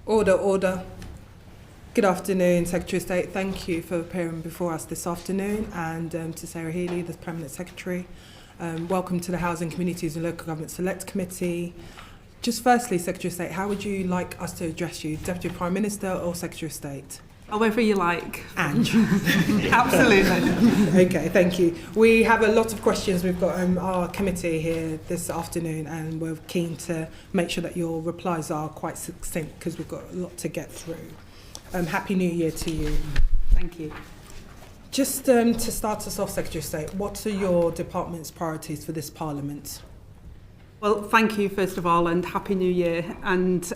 Order, order. Good afternoon, Secretary of State. Thank you for appearing before us this afternoon, and to Sarah Healy, the Permanent Secretary. Welcome to the Housing, Communities and Local Government Select Committee. Just firstly, Secretary of State, how would you like us to address you, Deputy Prime Minister or Secretary of State? However you like. And? Absolutely. Okay, thank you. We have a lot of questions. We've got our committee here this afternoon, and we're keen to make sure that your replies are quite succinct because we've got a lot to get through. Happy New Year to you. Thank you. Just to start us off, Secretary of State, what are your department's priorities for this Parliament? Well, thank you, first of all, and Happy New Year. And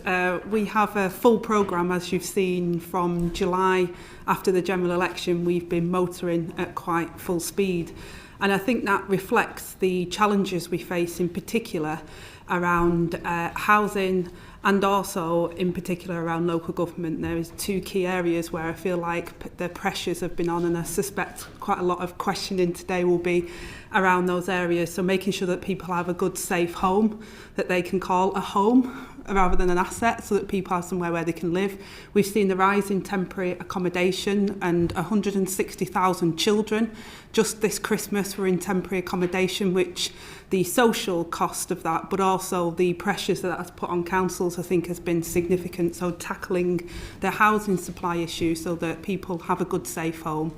we have a full programme, as you've seen, from July after the general election. We've been motoring at quite full speed. And I think that reflects the challenges we face, in particular, around housing and also, in particular, around local government. There is two key areas where I feel like the pressures have been on, and I suspect quite a lot of questioning today will be around those areas. So making sure that people have a good, safe home that they can call a home rather than an asset, so that people have somewhere where they can live. We've seen the rise in temporary accommodation, and 160,000 children just this Christmas were in temporary accommodation, which the social cost of that, but also the pressures that that's put on councils, I think has been significant. So tackling the housing supply issue so that people have a good, safe home.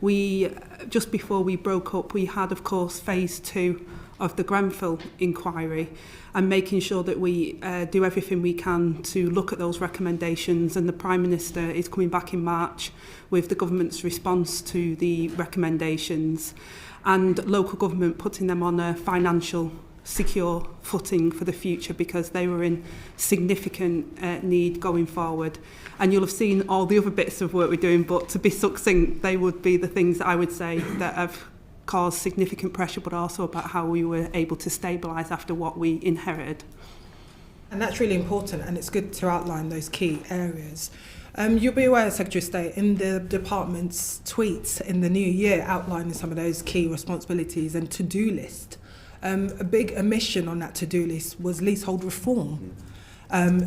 We, just before we broke up, we had, of course, phase 2 of the Grenfell inquiry, and making sure that we do everything we can to look at those recommendations. And the Prime Minister is coming back in March with the government's response to the recommendations, and local government putting them on a financial secure footing for the future, because they were in significant need going forward. And you'll have seen all the other bits of work we're doing, but to be succinct, they would be the things that I would say that have caused significant pressure, but also about how we were able to stabilise after what we inherited. And that's really important, and it's good to outline those key areas. You'll be aware, Secretary of State, in the department's tweets in the new year outlining some of those key responsibilities and to-do list. A big omission on that to-do list was leasehold reform.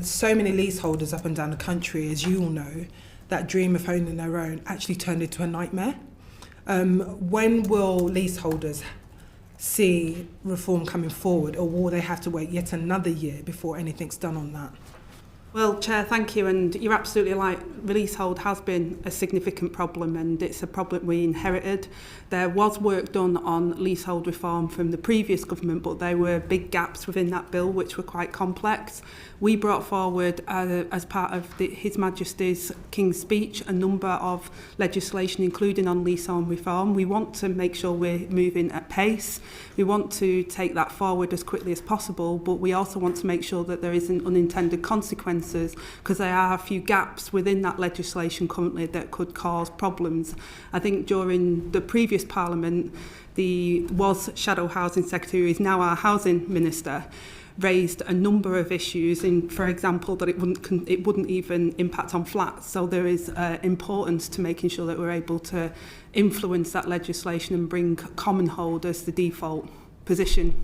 So many leaseholders up and down the country, as you all know, that dream of owning their own actually turned into a nightmare. When will leaseholders see reform coming forward, or will they have to wait yet another year before anything's done on that? Well, Chair, thank you, and you're absolutely right. Leasehold has been a significant problem, and it's a problem we inherited. There was work done on leasehold reform from the previous government, but there were big gaps within that bill which were quite complex. We brought forward, as part of His Majesty's King's Speech, a number of legislation, including on leasehold reform. We want to make sure we're moving at pace. We want to take that forward as quickly as possible, but we also want to make sure that there isn't unintended consequences, because there are a few gaps within that legislation currently that could cause problems. I think during the previous Parliament, the Shadow Housing Secretary, who is now our Housing Minister, raised a number of issues, in, for example, that it wouldn't even impact on flats. So there is importance to making sure that we're able to influence that legislation and bring common hold as the default position.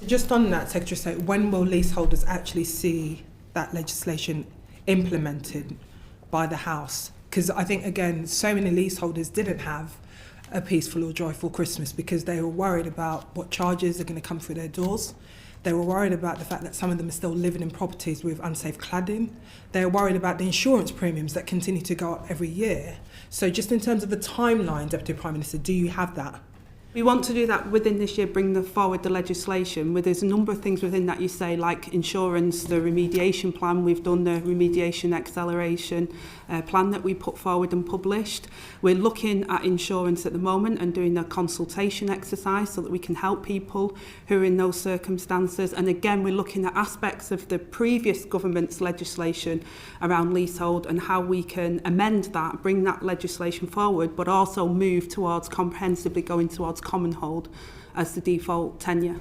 So just on that, Secretary of State, when will leaseholders actually see that legislation implemented by the House? Because I think, again, so many leaseholders didn't have a peaceful or joyful Christmas because they were worried about what charges are going to come through their doors. They were worried about the fact that some of them are still living in properties with unsafe cladding. They were worried about the insurance premiums that continue to go up every year. So just in terms of the timeline, Deputy Prime Minister, do you have that? We want to do that within this year, bring forward the legislation. There's a number of things within that you say, like insurance, the remediation plan. We've done the remediation acceleration plan that we put forward and published. We're looking at insurance at the moment and doing a consultation exercise so that we can help people who are in those circumstances. And again, we're looking at aspects of the previous government's legislation around leasehold and how we can amend that, bring that legislation forward, but also move towards comprehensively going towards common hold as the default tenure.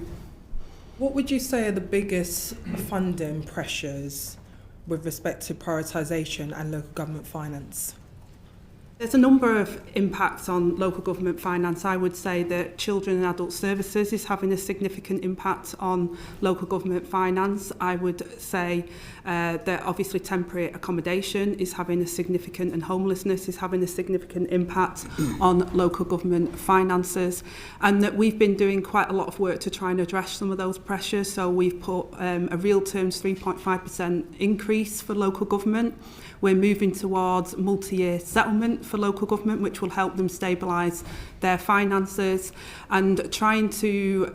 What would you say are the biggest funding pressures with respect to prioritisation and local government finance? There's a number of impacts on local government finance. I would say that children and adult services is having a significant impact on local government finance. I would say that obviously temporary accommodation is having a significant, and homelessness is having a significant impact on local government finances, and that we've been doing quite a lot of work to try and address some of those pressures. So we've put a real terms 3.5% increase for local government. We're moving towards multi-year settlement for local government, which will help them stabilise their finances, and trying to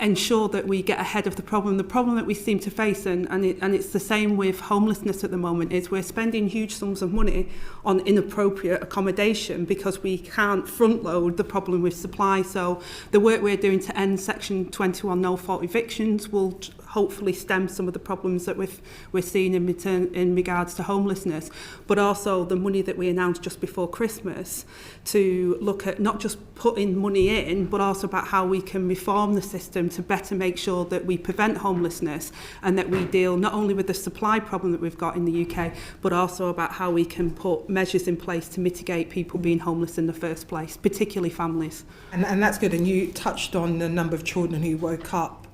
ensure that we get ahead of the problem. The problem that we seem to face, and it's the same with homelessness at the moment, is we're spending huge sums of money on inappropriate accommodation because we can't front load the problem with supply. So the work we're doing to end Section 21 no-fault evictions will hopefully stem some of the problems that we're seeing in regards to homelessness, but also the money that we announced just before Christmas to look at not just putting money in, but also about how we can reform the system to better make sure that we prevent homelessness and that we deal not only with the supply problem that we've got in the UK, but also about how we can put measures in place to mitigate people being homeless in the first place, particularly families. And that's good. And you touched on the number of children who woke up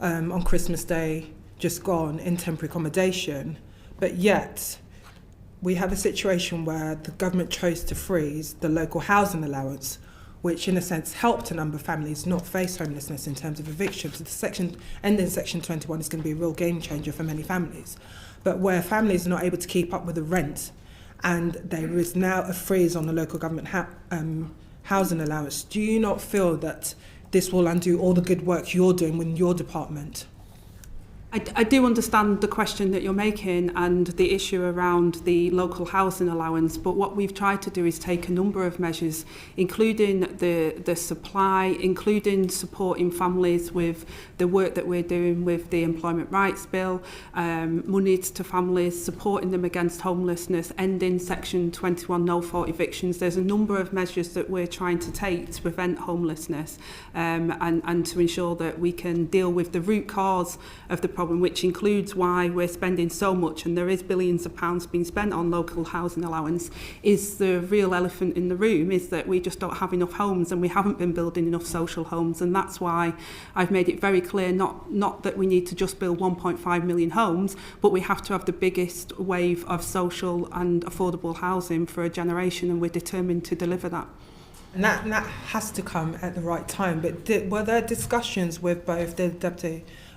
on Christmas Day just gone in temporary accommodation, but yet we have a situation where the government chose to freeze the local housing allowance, which in a sense helped a number of families not face homelessness in terms of evictions. So ending Section 21 is going to be a real game changer for many families. But where families are not able to keep up with the rent and there is now a freeze on the local government housing allowance, do you not feel that this will undo all the good work you're doing within your department? I do understand the question that you're making and the issue around the local housing allowance, but what we've tried to do is take a number of measures, including the supply, including supporting families with the work that we're doing with the Employment Rights Bill, monies to families, supporting them against homelessness, ending Section 21 no-fault evictions. There's a number of measures that we're trying to take to prevent homelessness and to ensure that we can deal with the root cause of the problem, which includes why we're spending so much, and there is billions of pounds being spent on local housing allowance. Is the real elephant in the room is that we just don't have enough homes, and we haven't been building enough social homes, and that's why I've made it very clear not that we need to just build 1.5 million homes, but we have to have the biggest wave of social and affordable housing for a generation, and we're determined to deliver that. And that has to come at the right time. But were there discussions with both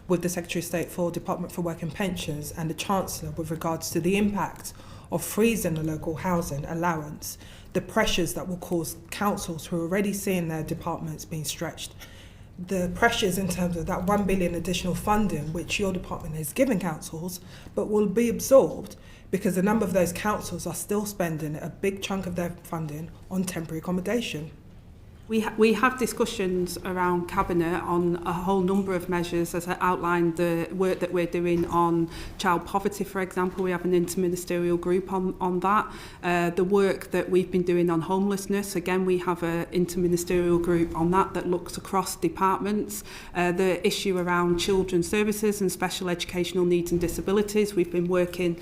with the Secretary of State for Department for Work and Pensions and the Chancellor with regards to the impact of freezing the local housing allowance, the pressures that will cause councils who are already seeing their departments being stretched, the pressures in terms of that 1 billion additional funding which your department has given councils but will be absorbed because a number of those councils are still spending a big chunk of their funding on temporary accommodation? We have discussions around Cabinet on a whole number of measures, as I outlined the work that we're doing on child poverty, for example. We have an interministerial group on that. The work that we've been doing on homelessness, again, we have an interministerial group on that looks across departments. The issue around children's services and special educational needs and disabilities, we've been working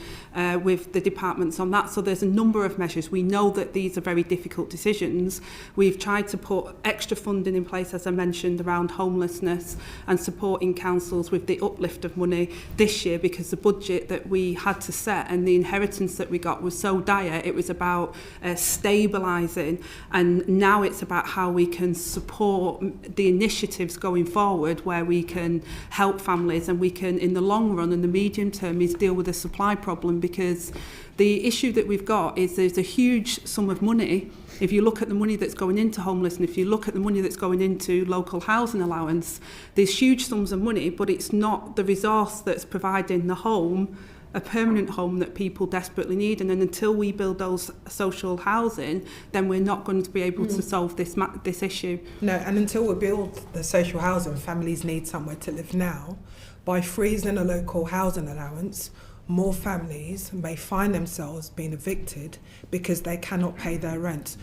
with the departments on that. So there's a number of measures. We know that these are very difficult decisions. We've tried to put extra funding in place, as I mentioned, around homelessness and supporting councils with the uplift of money this year, because the budget that we had to set and the inheritance that we got was so dire. It was about stabilising, and now it's about how we can support the initiatives going forward where we can help families, and we can, in the long run and the medium term, is deal with the supply problem, because the issue that we've got is there's a huge sum of money. If you look at the money that's going into homelessness, if you look at the money that's going into local housing allowance, there's huge sums of money, but it's not the resource that's providing the home, a permanent home that people desperately need. And then until we build those social housing, then we're not going to be able to solve this issue. No, and until we build the social housing, families need somewhere to live now. By freezing a local housing allowance, more families may find themselves being evicted because they cannot pay their rent.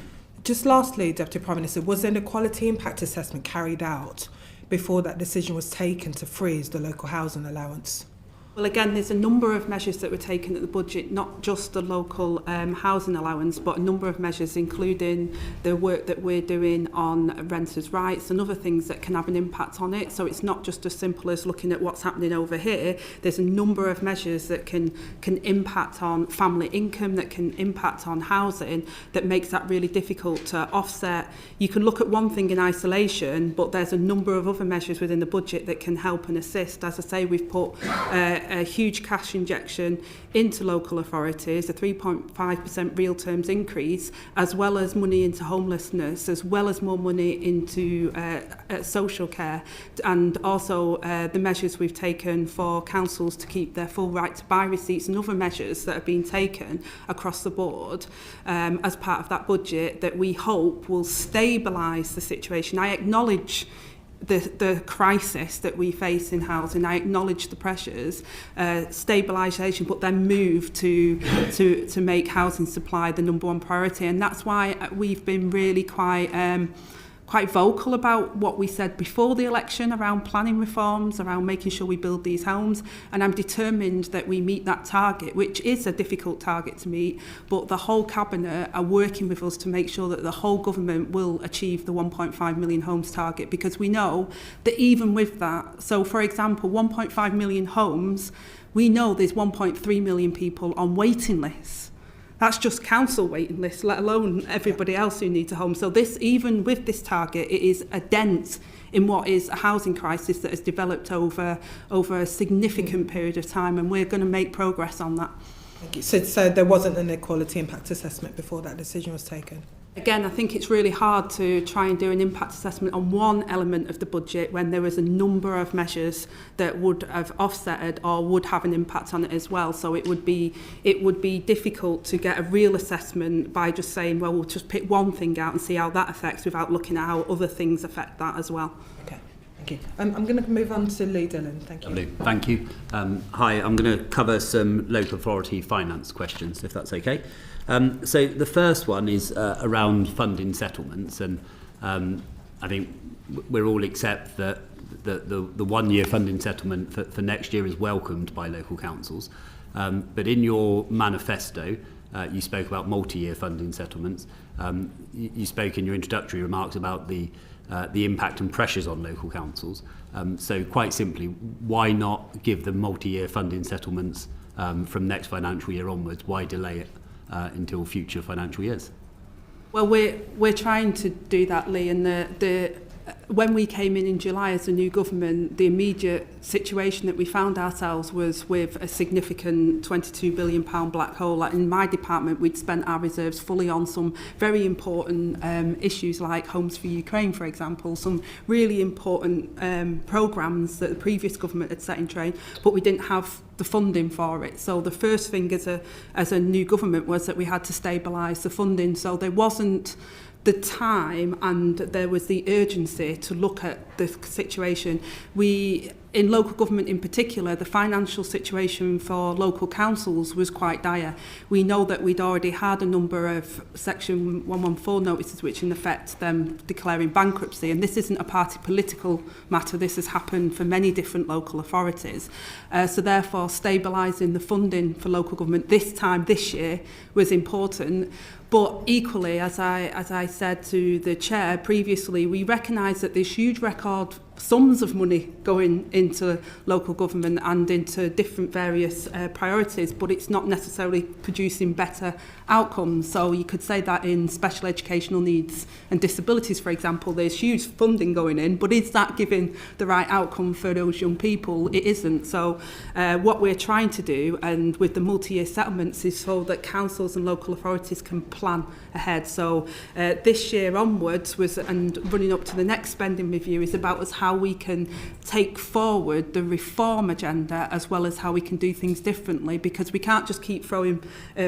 Just lastly, Deputy Prime Minister, was there an equality impact assessment carried out before that decision was taken to freeze the local housing allowance? Well, again, there's a number of measures that were taken at the budget, not just the local housing allowance, but a number of measures, including the work that we're doing on renters' rights and other things that can have an impact on it. So it's not just as simple as looking at what's happening over here. There's a number of measures that can impact on family income, that can impact on housing, that makes that really difficult to offset. You can look at one thing in isolation, but there's a number of other measures within the budget that can help and assist. As I say, we've put a huge cash injection into local authorities, a 3.5% real terms increase, as well as money into homelessness, as well as more money into social care, and also the measures we've taken for councils to keep their full right to buy receipts and other measures that have been taken across the board as part of that budget that we hope will stabilise the situation. I acknowledge the crisis that we face in housing. I acknowledge the pressures, stabilisation, but then move to make housing supply the number one priority. And that's why we've been really quite vocal about what we said before the election around planning reforms, around making sure we build these homes. And I'm determined that we meet that target, which is a difficult target to meet, but the whole cabinet are working with us to make sure that the whole government will achieve the 1.5 million homes target, because we know that even with that, so for example, 1.5 million homes, we know there's 1.3 million people on waiting lists. That's just council waiting lists, let alone everybody else who needs a home. So this, even with this target, it is a dent in what is a housing crisis that has developed over a significant period of time, and we're going to make progress on that. Thank you. So there wasn't an equality impact assessment before that decision was taken? Again, I think it's really hard to try and do an impact assessment on one element of the budget when there was a number of measures that would have offsetted or would have an impact on it as well. So it would be difficult to get a real assessment by just saying, well, we'll just pick one thing out and see how that affects without looking at how other things affect that as well. Okay, thank you. I'm going to move on to Lee Dillon. Thank you. Lovely. Thank you. Hi, I'm going to cover some local authority finance questions, if that's okay. So the first one is around funding settlements, and I think we're all accept that the 1 year funding settlement for next year is welcomed by local councils. But in your manifesto, you spoke about multi-year funding settlements. You spoke in your introductory remarks about the impact and pressures on local councils. So quite simply, why not give them multi-year funding settlements from next financial year onwards? Why delay it until future financial years? Well, we're trying to do that, Lee, and when we came in July as a new government, the immediate situation that we found ourselves was with a significant £22 billion black hole. In my department, we'd spent our reserves fully on some very important issues like Homes for Ukraine, for example, some really important programmes that the previous government had set in train, but we didn't have the funding for it. So the first thing as a new government was that we had to stabilise the funding. So there wasn't the time and there was the urgency to look at the situation. In local government in particular, the financial situation for local councils was quite dire. We know that we'd already had a number of Section 114 notices which in effect them declaring bankruptcy, and this isn't a party political matter. This has happened for many different local authorities. So therefore, stabilising the funding for local government this year was important. But equally, as I said to the chair previously, we recognise that there's huge record sums of money going into local government and into different various priorities, but it's not necessarily producing better outcomes. So you could say that in special educational needs and disabilities, for example, there's huge funding going in, but is that giving the right outcome for those young people? It isn't. So what we're trying to do, and with the multi-year settlements, is so that councils and local authorities can plan ahead. So this year onwards and running up to the next spending review is about us how we can take forward the reform agenda as well as how we can do things differently, because we can't just keep throwing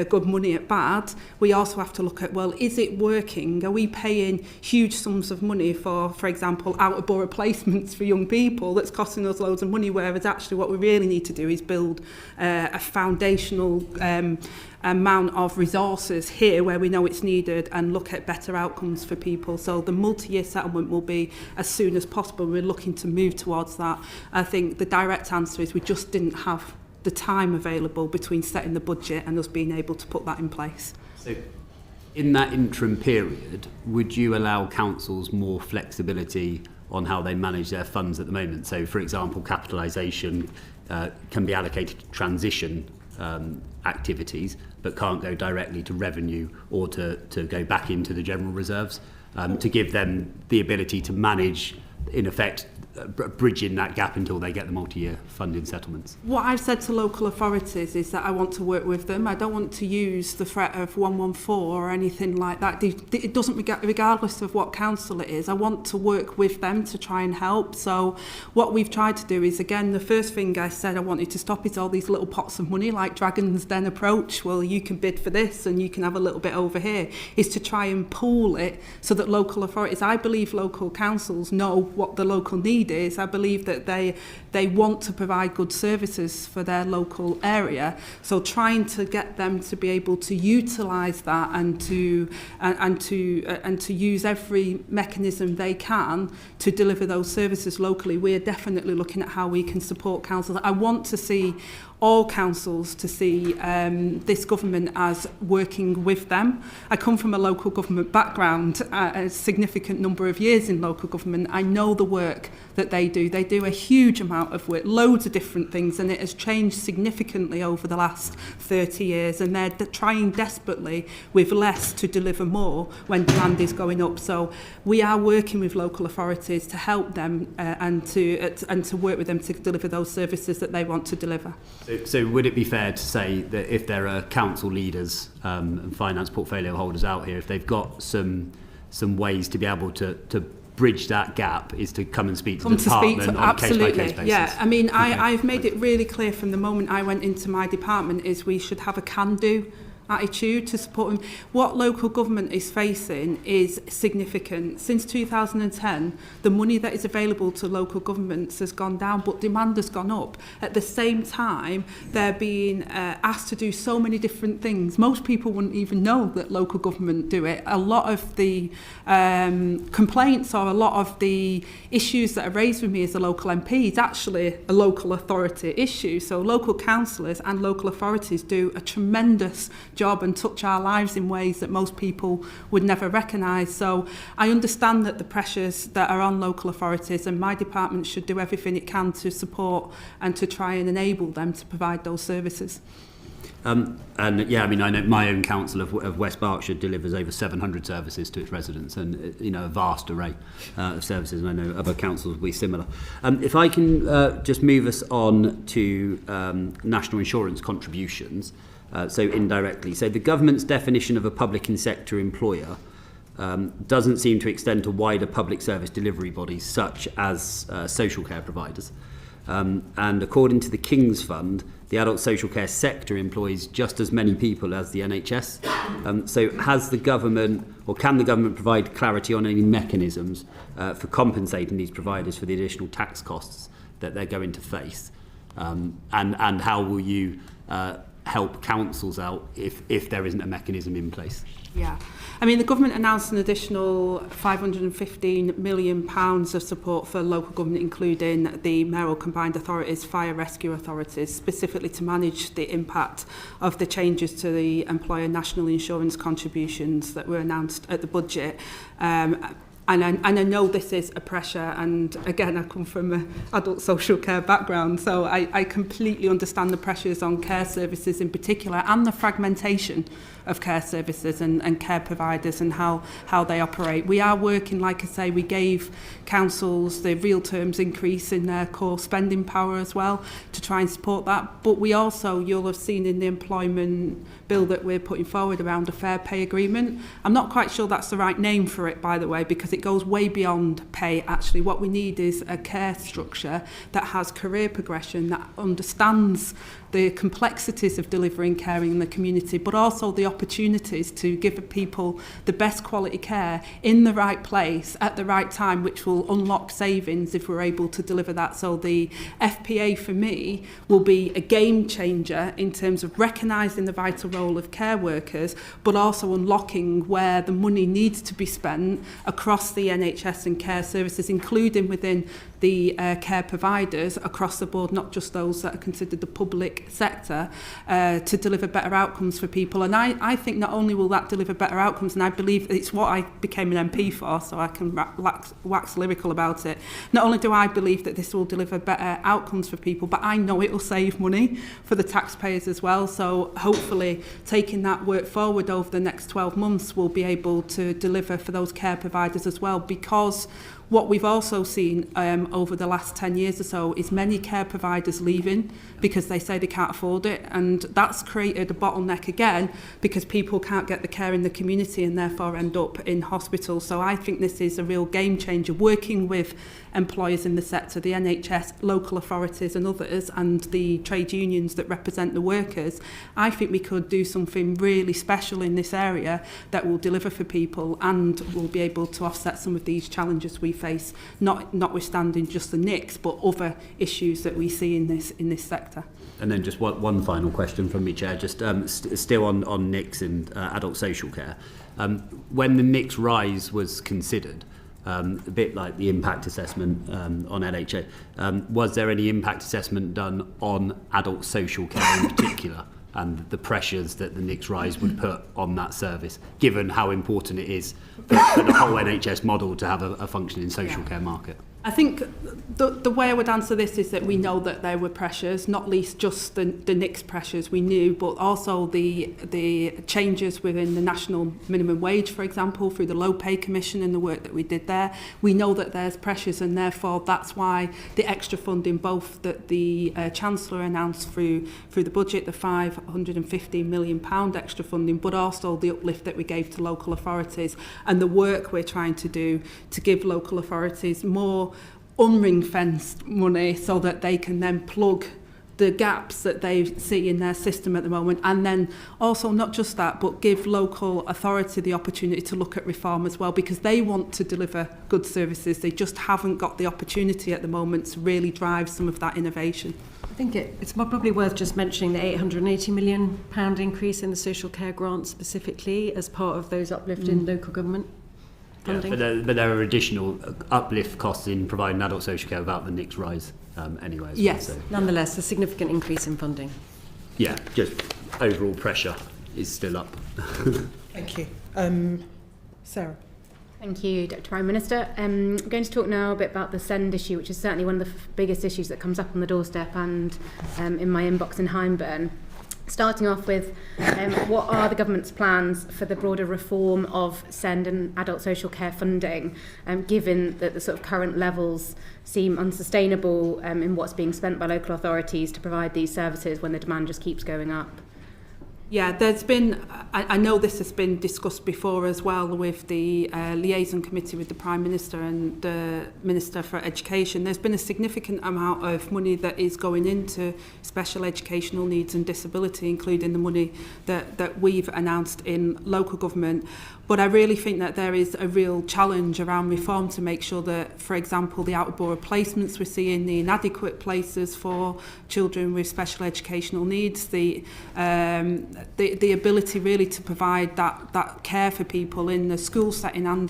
good money at bad. We also have to look at, well, is it working? Are we paying huge sums of money for example, out-of-borough placements for young people that's costing us loads of money, whereas actually what we really need to do is build a foundational amount of resources here where we know it's needed and look at better outcomes for people. So the multi-year settlement will be as soon as possible. We're looking to move towards that. I think the direct answer is we just didn't have the time available between setting the budget and us being able to put that in place. So in that interim period, would you allow councils more flexibility on how they manage their funds at the moment? So, for example, capitalisation can be allocated to transition activities, but can't go directly to revenue or to go back into the general reserves, to give them the ability to manage, in effect, bridging that gap until they get the multi-year funding settlements. What I've said to local authorities is that I want to work with them. I don't want to use the threat of 114 or anything like that. It doesn't, regardless of what council it is, I want to work with them to try and help. So what we've tried to do is, again, the first thing I said I wanted to stop is all these little pots of money like Dragon's Den approach. Well, you can bid for this and you can have a little bit over here, is to try and pool it so that local authorities, I believe local councils know what the local need is. I believe that they want to provide good services for their local area, so trying to get them to be able to utilise that and to use every mechanism they can to deliver those services locally. We're definitely looking at how we can support councils. I want to see all councils to see this government as working with them. I come from a local government background, a significant number of years in local government. I know the work that they do. They do a huge amount of work, loads of different things, and it has changed significantly over the last 30 years, and they're trying desperately with less to deliver more when demand is going up. So we are working with local authorities to help them and to work with them to deliver those services that they want to deliver. So would it be fair to say that if there are council leaders and finance portfolio holders out here, if they've got some ways to be able to bridge that gap, is to come and speak to the department on a case-by-case basis? Yeah, I mean, I've made it really clear from the moment I went into my department is we should have a can-do attitude to support them. What local government is facing is significant. Since 2010, the money that is available to local governments has gone down, but demand has gone up. At the same time, they're being asked to do so many different things. Most people wouldn't even know that local government do it. A lot of the complaints or a lot of the issues that are raised with me as a local MP is actually a local authority issue. So local councillors and local authorities do a tremendous job and touch our lives in ways that most people would never recognise. So I understand that the pressures that are on local authorities, and my department should do everything it can to support and to try and enable them to provide those services. And yeah, I mean, I know my own council of West Berkshire delivers over 700 services to its residents, and a vast array of services, and I know other councils will be similar. If I can just move us on to national insurance contributions, so indirectly. So the government's definition of a public and sector employer doesn't seem to extend to wider public service delivery bodies such as social care providers. And according to the King's Fund, the adult social care sector employs just as many people as the NHS. So has the government, or can the government provide clarity on any mechanisms for compensating these providers for the additional tax costs that they're going to face? And how will you help councils out if there isn't a mechanism in place? Yeah, I mean, the government announced an additional £515 million of support for local government, including the mayoral combined authorities, fire rescue authorities, specifically to manage the impact of the changes to the employer national insurance contributions that were announced at the budget. And I know this is a pressure, and again, I come from an adult social care background, so I completely understand the pressures on care services in particular, and the fragmentation of care services and care providers and how they operate. We are working, like I say, we gave councils the real terms increase in their core spending power as well to try and support that. But we also, you'll have seen in the employment bill that we're putting forward around a fair pay agreement. I'm not quite sure that's the right name for it, by the way, because it goes way beyond pay. Actually, what we need is a care structure that has career progression, that understands the complexities of delivering care in the community, but also the opportunities to give people the best quality care in the right place at the right time, which will unlock savings if we're able to deliver that. So the FPA for me will be a game changer in terms of recognising the vital role of care workers, but also unlocking where the money needs to be spent across the NHS and care services, including within the care providers across the board, not just those that are considered the public sector, to deliver better outcomes for people. And I think not only will that deliver better outcomes, and I believe it's what I became an MP for, so I can wax lyrical about it. Not only do I believe that this will deliver better outcomes for people, but I know it will save money for the taxpayers as well. So hopefully taking that work forward over the next 12 months we'll be able to deliver for those care providers as well, because what we've also seen over the last 10 years or so is many care providers leaving because they say they can't afford it, and that's created a bottleneck again because people can't get the care in the community and therefore end up in hospital. So I think this is a real game changer, working with employers in the sector, the NHS, local authorities and others, and the trade unions that represent the workers. I think we could do something really special in this area that will deliver for people and will be able to offset some of these challenges we face, notwithstanding just the NICs, but other issues that we see in this sector. And then just one final question from me, Chair, just still on NICs and adult social care. When the NICs rise was considered, a bit like the impact assessment on LHA, was there any impact assessment done on adult social care in particular and the pressures that the NICs rise would put on that service, given how important it is for the whole NHS model to have a functioning social care market? I think the way I would answer this is that we know that there were pressures, not least just the NICs pressures we knew, but also the changes within the national minimum wage, for example, through the Low Pay Commission and the work that we did there. We know that there's pressures, and therefore that's why the extra funding, both that the Chancellor announced through the budget, the £550 million extra funding, but also the uplift that we gave to local authorities and the work we're trying to do to give local authorities more unring-fenced money so that they can then plug the gaps that they see in their system at the moment, and then also not just that, but give local authority the opportunity to look at reform as well, because they want to deliver good services. They just haven't got the opportunity at the moment to really drive some of that innovation. I think it's probably worth just mentioning the £880 million increase in the social care grant specifically as part of those uplift in local government funding. Yeah, but there are additional uplift costs in providing adult social care without the NICs rise anyway. Yes. Well, so, Nonetheless, a significant increase in funding. Yeah, just overall pressure is still up. Thank you. Sarah. Thank you, Deputy Prime Minister. I'm going to talk now a bit about the SEND issue, which is certainly one of the biggest issues that comes up on the doorstep and in my inbox in Hyndburn. Starting off with, what are the government's plans for the broader reform of SEND and adult social care funding, given that the sort of current levels seem unsustainable in what's being spent by local authorities to provide these services when the demand just keeps going up? Yeah, there's been, I know this has been discussed before as well with the liaison committee with the Prime Minister and the Minister for Education. There's been a significant amount of money that is going into special educational needs and disability, including the money that we've announced in local government. But I really think that there is a real challenge around reform to make sure that, for example, the out-of-borough placements we're seeing, the inadequate places for children with special educational needs, the ability really to provide that care for people in the school setting and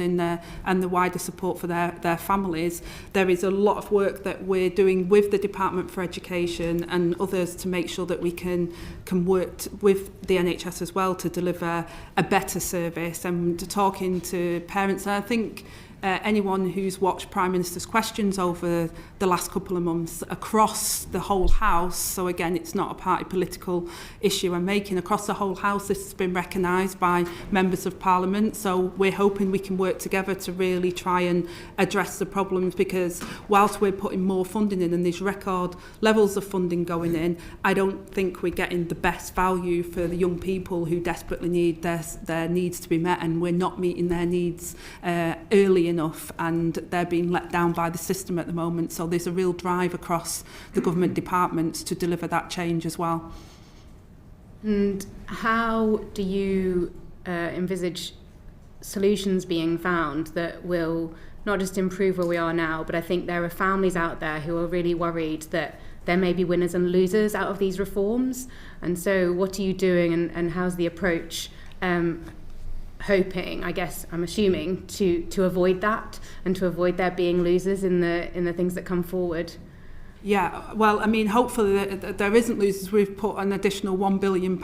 the wider support for their families. There is a lot of work that we're doing with the Department for Education and others to make sure that we can work with the NHS as well to deliver a better service and talking to parents. And I think anyone who's watched Prime Minister's questions over the last couple of months across the whole House, so again it's not a party political issue I'm making, across the whole House this has been recognised by members of Parliament, so we're hoping we can work together to really try and address the problems, because whilst we're putting more funding in and there's record levels of funding going in, I don't think we're getting the best value for the young people who desperately need their needs to be met, and we're not meeting their needs early enough, and they're being let down by the system at the moment. So there's a real drive across the government departments to deliver that change as well. And how do you envisage solutions being found that will not just improve where we are now, but I think there are families out there who are really worried that there may be winners and losers out of these reforms? And so what are you doing, and how's the approach hoping, I guess, I'm assuming, to avoid that and to avoid there being losers in the things that come forward. Yeah, well, I mean, hopefully there isn't losers. We've put an additional £1 billion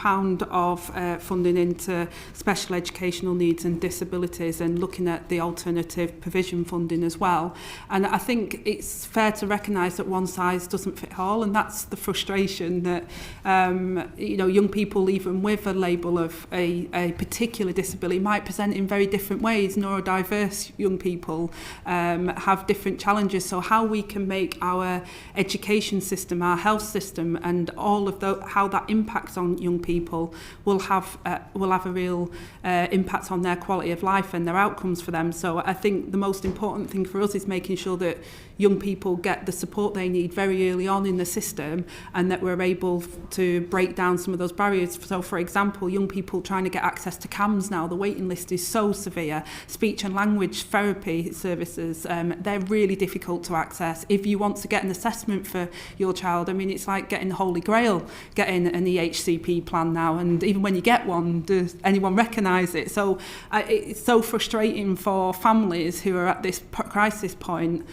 of funding into special educational needs and disabilities, and looking at the alternative provision funding as well. And I think it's fair to recognise that one size doesn't fit all, and that's the frustration that young people, even with a label of a particular disability, might present in very different ways. Neurodiverse young people have different challenges. So how we can make our education system, our health system, and all of how that impacts on young people will have a real impact on their quality of life and their outcomes for them. So I think the most important thing for us is making sure that young people get the support they need very early on in the system, and that we're able to break down some of those barriers. So, for example, young people trying to get access to CAMS now, the waiting list is so severe. Speech and language therapy services, they're really difficult to access. If you want to get an assessment for your child, I mean, it's like getting the Holy Grail, getting an EHCP plan now, and even when you get one, does anyone recognise it? So it's so frustrating for families who are at this crisis point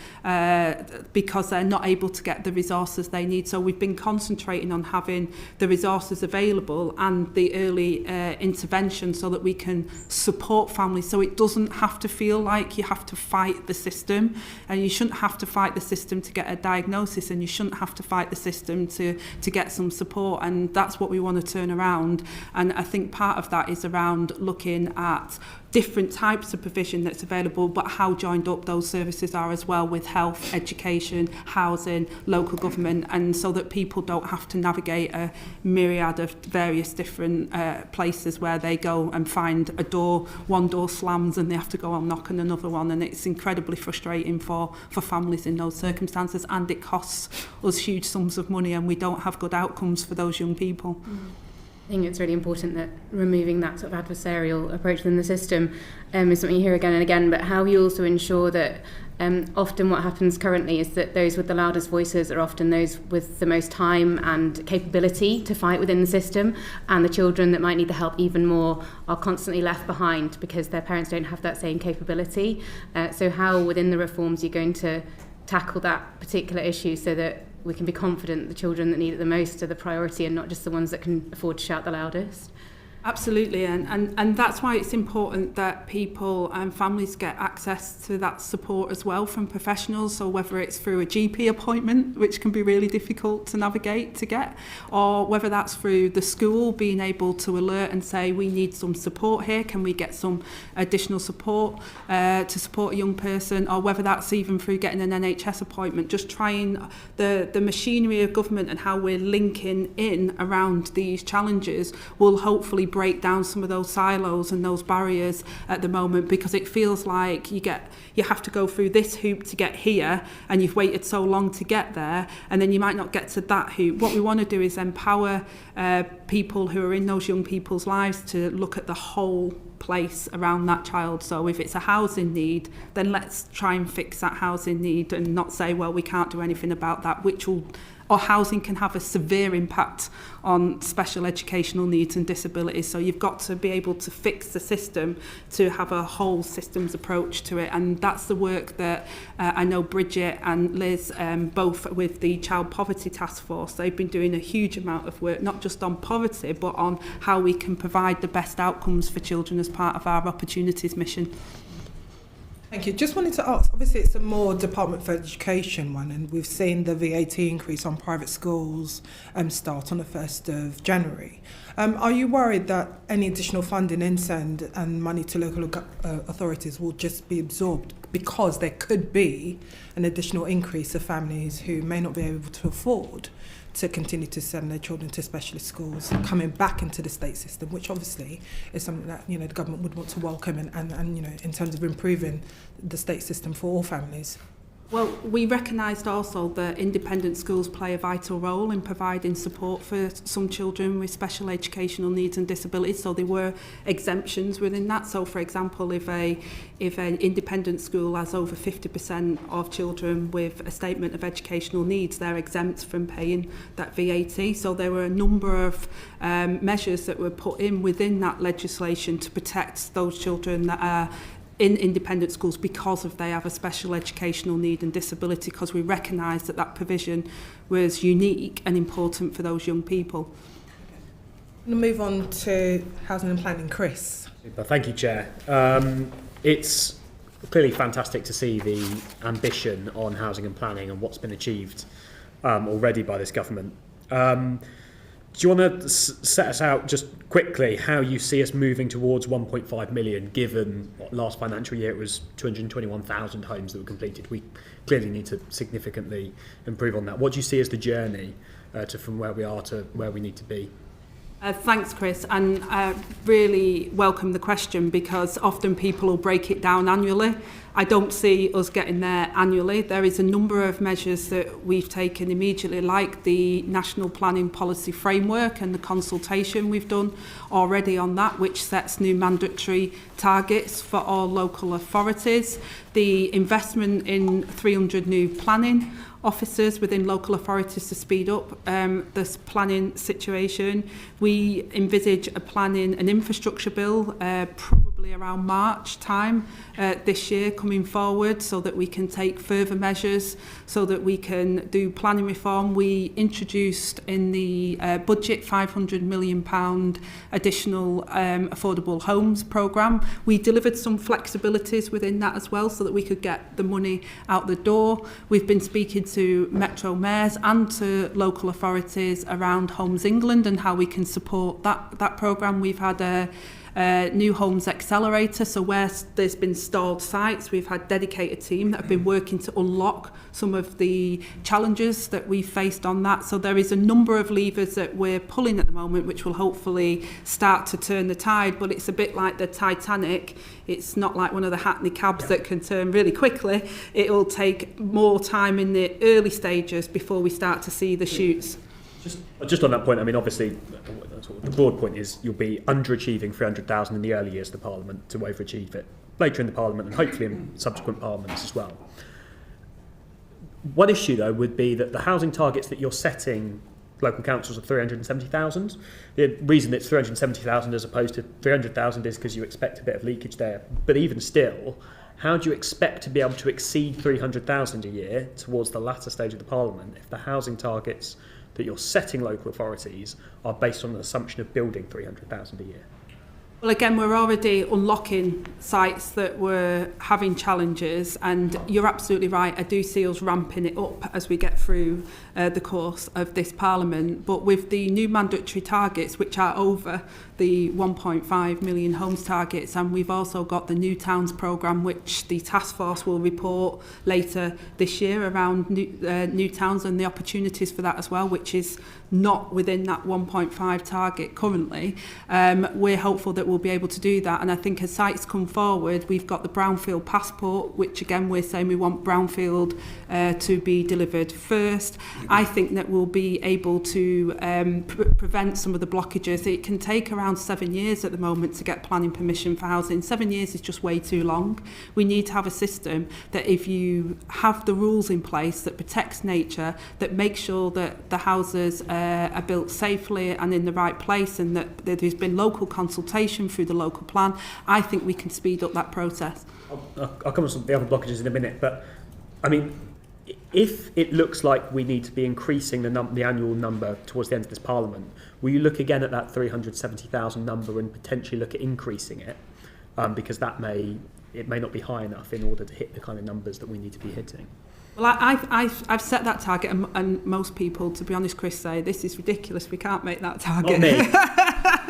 because they're not able to get the resources they need. So we've been concentrating on having the resources available and the early intervention so that we can support families, so it doesn't have to feel like you have to fight the system, and you shouldn't have to fight the system to get a diagnosis, and you shouldn't have to fight the system to get some support. And that's what we want to turn around. And I think part of that is around looking at different types of provision that's available, but how joined up those services are as well with health, education, housing, local government, and so that people don't have to navigate a myriad of various different places where they go and find a door, one door slams and they have to go and knock on another one, and it's incredibly frustrating for families in those circumstances, and it costs us huge sums of money, and we don't have good outcomes for those young people. I think it's really important that removing that sort of adversarial approach within the system is something you hear again and again, but how you also ensure that often what happens currently is that those with the loudest voices are often those with the most time and capability to fight within the system, and the children that might need the help even more are constantly left behind because their parents don't have that same capability. So how within the reforms you're going to tackle that particular issue so that we can be confident the children that need it the most are the priority and not just the ones that can afford to shout the loudest? Absolutely, and that's why it's important that people and families get access to that support as well from professionals. So whether it's through a GP appointment, which can be really difficult to navigate to get, or whether that's through the school being able to alert and say we need some support here, can we get some additional support to support a young person, or whether that's even through getting an NHS appointment, just trying the machinery of government and how we're linking in around these challenges will hopefully break down some of those silos and those barriers at the moment, because it feels like you have to go through this hoop to get here, and you've waited so long to get there, and then you might not get to that hoop. What we want to do is empower people who are in those young people's lives to look at the whole place around that child. So if it's a housing need, then let's try and fix that housing need and not say, well, we can't do anything about that, or housing can have a severe impact on special educational needs and disabilities. So you've got to be able to fix the system to have a whole systems approach to it. And that's the work that I know Bridget and Liz, both with the Child Poverty Task Force, they've been doing a huge amount of work, not just on poverty, but on how we can provide the best outcomes for children as part of our Opportunities mission. Thank you. Just wanted to ask, obviously it's a more Department for Education one, and we've seen the VAT increase on private schools start on the 1st of January. Are you worried that any additional funding in SEND and money to local authorities will just be absorbed because there could be an additional increase of families who may not be able to afford to continue to send their children to specialist schools coming back into the state system, which obviously is something that the government would want to welcome and in terms of improving the state system for all families? Well, we recognised also that independent schools play a vital role in providing support for some children with special educational needs and disabilities, so there were exemptions within that. So, for example, if an independent school has over 50% of children with a statement of educational needs, they're exempt from paying that VAT. So there were a number of measures that were put in within that legislation to protect those children that are in independent schools because of they have a special educational need and disability, because we recognised that that provision was unique and important for those young people. I'm going to move on to housing and planning. Chris. Super. Thank you, Chair. It's clearly fantastic to see the ambition on housing and planning and what's been achieved already by this government. Do you want to set us out just quickly how you see us moving towards 1.5 million, given last financial year it was 221,000 homes that were completed? We clearly need to significantly improve on that. What do you see as the journey from where we are to where we need to be? Thanks, Chris, and I really welcome the question, because often people will break it down annually. I don't see us getting there annually. There is a number of measures that we've taken immediately, like the National Planning Policy Framework and the consultation we've done already on that, which sets new mandatory targets for all local authorities. The investment in 300 new planning officers within local authorities to speed up this planning situation. We envisage a planning and infrastructure bill probably around March time this year coming forward, so that we can take further measures, so that we can do planning reform. We introduced in the budget £500 million additional affordable homes programme. We delivered some flexibilities within that as well, so that we could get the money out the door. We've been speaking to Metro mayors and to local authorities around Homes England and how we can support that programme. We've had a New Homes Accelerator, so where there's been stalled sites, we've had dedicated team that have been working to unlock some of the challenges that we've faced on that. So there is a number of levers that we're pulling at the moment, which will hopefully start to turn the tide, but it's a bit like the Titanic. It's not like one of the Hackney cabs that can turn really quickly. It will take more time in the early stages before we start to see the shoots. Just on that point, I mean, obviously, the broad point is you'll be underachieving 300,000 in the early years of the Parliament to overachieve it later in the Parliament and hopefully in subsequent Parliaments as well. One issue, though, would be that the housing targets that you're setting local councils are 370,000. The reason it's 370,000 as opposed to 300,000 is because you expect a bit of leakage there. But even still, how do you expect to be able to exceed 300,000 a year towards the latter stage of the Parliament if the housing targets that you're setting local authorities are based on an assumption of building 300,000 a year? Well, again, we're already unlocking sites that were having challenges, and you're absolutely right. I do see us ramping it up as we get through the course of this Parliament. But with the new mandatory targets, which are over the 1.5 million homes targets, and we've also got the New Towns programme, which the task force will report later this year around new towns and the opportunities for that as well, which is not within that 1.5 target currently. We're hopeful that we'll be able to do that, and I think as sites come forward, we've got the brownfield passport, which again we're saying we want brownfield to be delivered first. I think that we'll be able to prevent some of the blockages. It can take around 7 years at the moment to get planning permission for housing. 7 years is just way too long. We need to have a system that, if you have the rules in place that protects nature, that makes sure that the houses are built safely and in the right place, and that there's been local consultation through the local plan, I think we can speed up that process. I'll come on some of the other blockages in a minute, but I mean, if it looks like we need to be increasing the annual number towards the end of this Parliament, will you look again at that 370,000 number and potentially look at increasing it? Because it may not be high enough in order to hit the kind of numbers that we need to be hitting. Well, I've set that target, and most people, to be honest, Chris, say this is ridiculous. We can't make that target. Not me.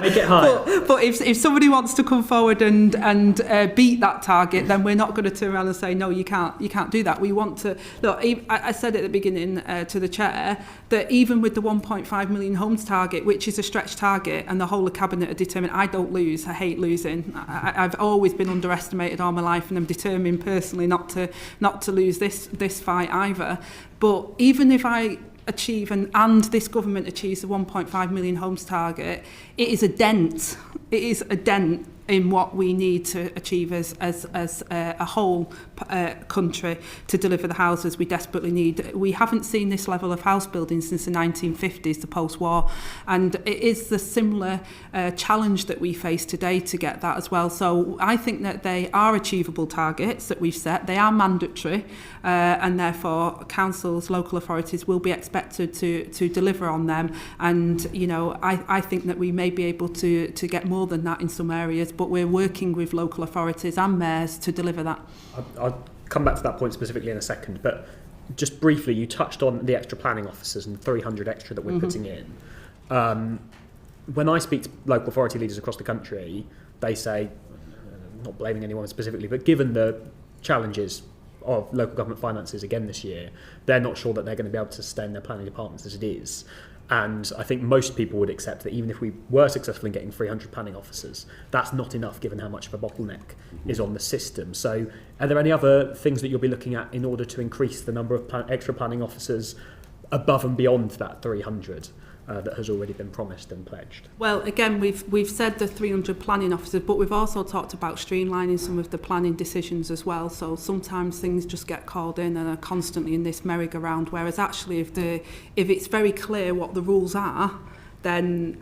Make it higher. But if somebody wants to come forward and beat that target, then we're not going to turn around and say, no, you can't do that. We want to... Look, I said at the beginning to the Chair that even with the 1.5 million homes target, which is a stretch target, and the whole of Cabinet are determined, I don't lose. I hate losing. I've always been underestimated all my life, and I'm determined personally not to lose this fight either. But even if I achieve and this government achieves the 1.5 million homes target, it is a dent. It is a dent in what we need to achieve as a whole country to deliver the houses we desperately need. We haven't seen this level of house building since the 1950s, the post-war, and it is the similar challenge that we face today to get that as well. So I think that they are achievable targets that we've set. They are mandatory, and therefore councils, local authorities will be expected to deliver on them. And I think that we may be able to get more than that in some areas, but we're working with local authorities and mayors to deliver that. I'll come back to that point specifically in a second, but just briefly, you touched on the extra planning officers and 300 extra that we're putting in. When I speak to local authority leaders across the country, they say, not blaming anyone specifically, but given the challenges of local government finances again this year, they're not sure that they're going to be able to sustain their planning departments as it is. And I think most people would accept that even if we were successful in getting 300 planning officers, that's not enough given how much of a bottleneck is on the system. So are there any other things that you'll be looking at in order to increase the number of extra planning officers above and beyond that 300 that has already been promised and pledged? Well, again, we've said the 300 planning officers, but we've also talked about streamlining some of the planning decisions as well. So sometimes things just get called in and are constantly in this merry-go-round, whereas actually if it's very clear what the rules are, then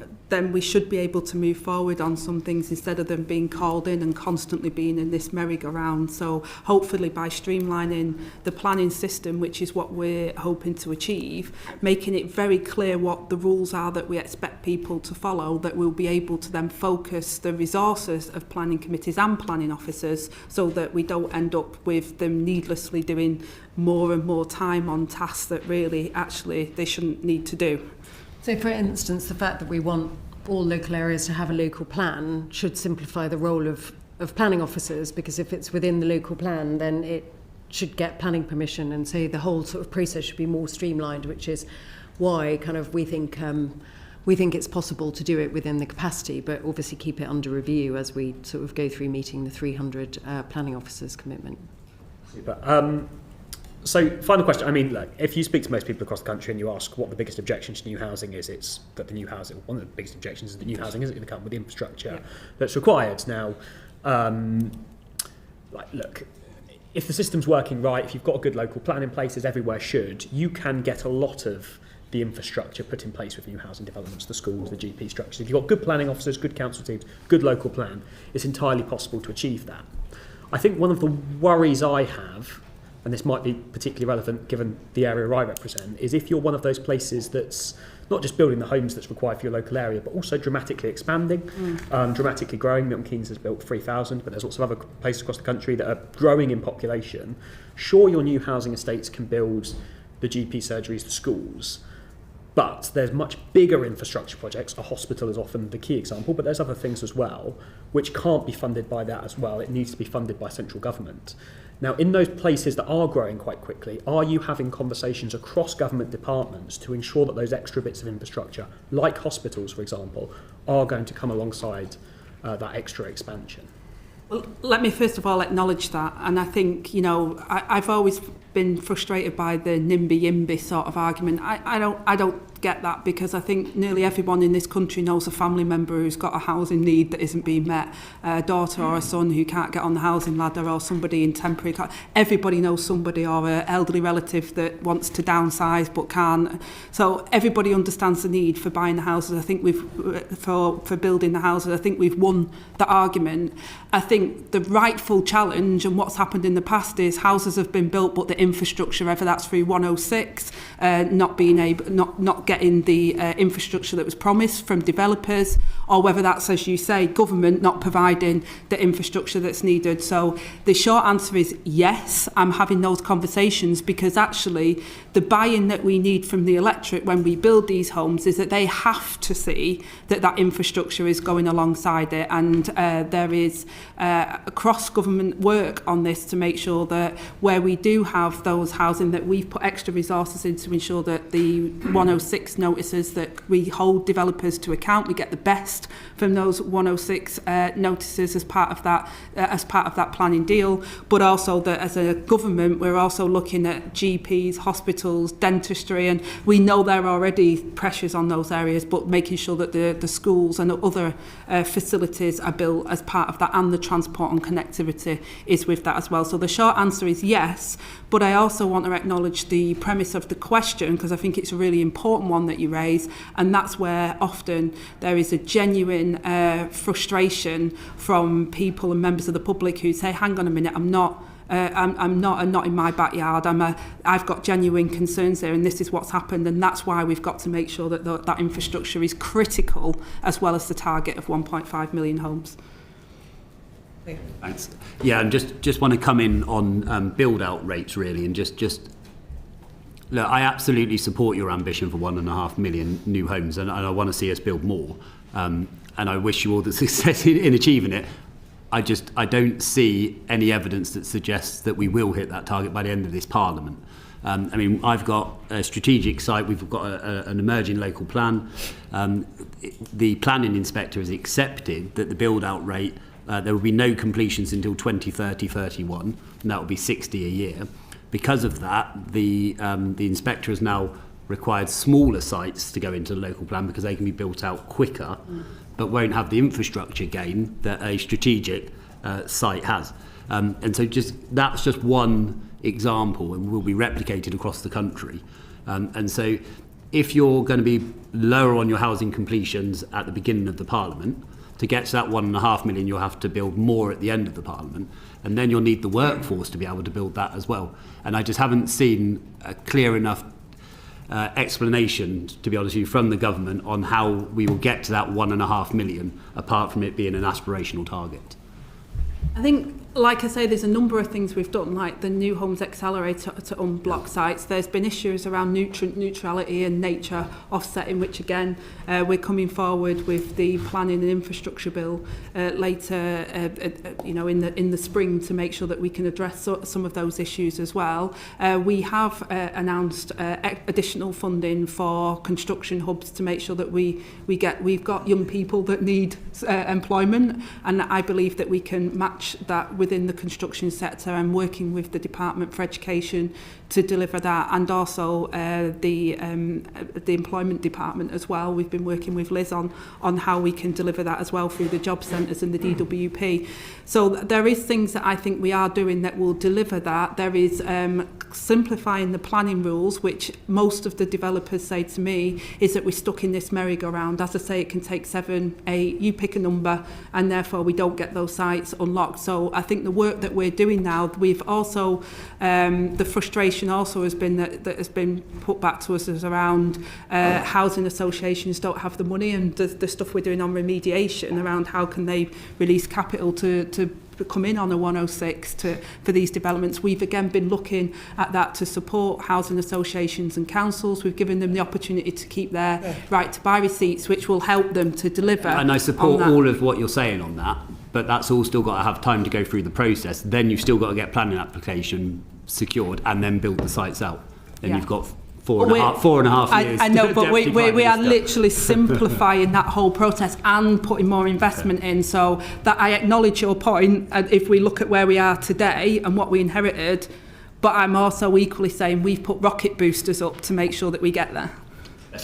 we should be able to move forward on some things instead of them being called in and constantly being in this merry-go-round. So hopefully by streamlining the planning system, which is what we're hoping to achieve, making it very clear what the rules are that we expect people to follow, that we'll be able to then focus the resources of planning committees and planning officers so that we don't end up with them needlessly doing more and more time on tasks that really actually they shouldn't need to do. So, for instance, the fact that we want all local areas to have a local plan should simplify the role of planning officers, because if it's within the local plan, then it should get planning permission, and so the whole sort of process should be more streamlined, which is why kind of we think it's possible to do it within the capacity, but obviously keep it under review as we sort of go through meeting the 300 planning officers commitment. Super. So, final question. I mean, look, if you speak to most people across the country and you ask what the biggest objection to new housing is, it's that the new housing, one of the biggest objections is that new housing isn't going to come with the infrastructure that's required. Now, look, if the system's working right, if you've got a good local plan in place, as everywhere should, you can get a lot of the infrastructure put in place with new housing developments, the schools, the GP structures. If you've got good planning officers, good council teams, good local plan, it's entirely possible to achieve that. I think one of the worries I have, and this might be particularly relevant given the area I represent, is if you're one of those places that's not just building the homes that's required for your local area, but also dramatically expanding, dramatically growing. Milton Keynes has built 3,000, but there's lots of other places across the country that are growing in population. Sure, your new housing estates can build the GP surgeries, the schools, but there's much bigger infrastructure projects. A hospital is often the key example, but there's other things as well, which can't be funded by that as well. It needs to be funded by central government. Now, in those places that are growing quite quickly, are you having conversations across government departments to ensure that those extra bits of infrastructure, like hospitals, for example, are going to come alongside that extra expansion? Well, let me first of all acknowledge that. And I think, I've always been frustrated by the NIMBY-YIMBY sort of argument. I don't get that, because I think nearly everyone in this country knows a family member who's got a housing need that isn't being met, a daughter or a son who can't get on the housing ladder, or somebody in temporary. Everybody knows somebody, or an elderly relative that wants to downsize but can't. So everybody understands the need for buying the houses. I think for building the houses, I think we've won the argument. I think the rightful challenge and what's happened in the past is houses have been built, but the infrastructure, whether that's through 106, not being able, not getting the infrastructure that was promised from developers, or whether that's, as you say, government not providing the infrastructure that's needed. So the short answer is yes, I'm having those conversations, because actually the buy-in that we need from the electorate when we build these homes is that they have to see that that infrastructure is going alongside it, and there is cross-government work on this to make sure that where we do have those housing, that we've put extra resources in to ensure that the 106 notices, that we hold developers to account, we get the best from those 106 notices as part of that planning deal, but also that as a government we're also looking at GPs, hospitals, dentistry, and we know there are already pressures on those areas, but making sure that the schools and other facilities are built as part of that, and the transport and connectivity is with that as well. So the short answer is yes, but I also want to acknowledge the premise of the question, because I think it's a really important one that you raise, and that's where often there is a genuine frustration from people and members of the public who say, hang on a minute, I'm not in my backyard. I've got genuine concerns there, and this is what's happened, and that's why we've got to make sure that that infrastructure is critical, as well as the target of 1.5 million homes. Thanks. Yeah, and just want to come in on build-out rates, really, and just look, I absolutely support your ambition for 1.5 million new homes, and I want to see us build more, and I wish you all the success in achieving it. I don't see any evidence that suggests that we will hit that target by the end of this Parliament. I mean, I've got a strategic site, we've got an emerging local plan. The planning inspector has accepted that the build-out rate, there will be no completions until 2030-31, and that will be 60 a year. Because of that, the inspector has now required smaller sites to go into the local plan because they can be built out quicker, but won't have the infrastructure gain that a strategic site has. And so that's just one example, and will be replicated across the country. And so if you're going to be lower on your housing completions at the beginning of the Parliament, to get to that 1.5 million, you'll have to build more at the end of the Parliament, and then you'll need the workforce to be able to build that as well. And I just haven't seen a clear enough explanation, to be honest with you, from the government on how we will get to that 1.5 million, apart from it being an aspirational target. I think, like I say, there's a number of things we've done, like the New Homes Accelerator to unblock sites. There's been issues around nutrient neutrality and nature offsetting, which again, we're coming forward with the planning and infrastructure bill later, in the spring, to make sure that we can address some of those issues as well. We have announced additional funding for construction hubs to make sure that we've got young people that need employment, and I believe that we can match that within the construction sector, and working with the Department for Education to deliver that, and also the Employment Department as well. We've been working with Liz on how we can deliver that as well through the job centres and the DWP. So there is things that I think we are doing that will deliver that. There is simplifying the planning rules, which most of the developers say to me is that we're stuck in this merry-go-round. As I say, it can take 7, 8, you pick a number, and therefore we don't get those sites unlocked. So I think the work that we're doing now, we've also, the frustration also has been that has been put back to us is around housing associations don't have the money, and the stuff we're doing on remediation around how can they release capital to come in on a 106 for these developments. We've again been looking at that to support housing associations and councils. We've given them the opportunity to keep their right to buy receipts, which will help them to deliver. And I support all of what you're saying on that, but that's all still got to have time to go through the process. Then you've still got to get planning application secured and then build the sites out. Then you've got four and a half years. I know, but we are literally simplifying that whole process and putting more investment in. So that I acknowledge your point, if we look at where we are today and what we inherited, but I'm also equally saying we've put rocket boosters up to make sure that we get there.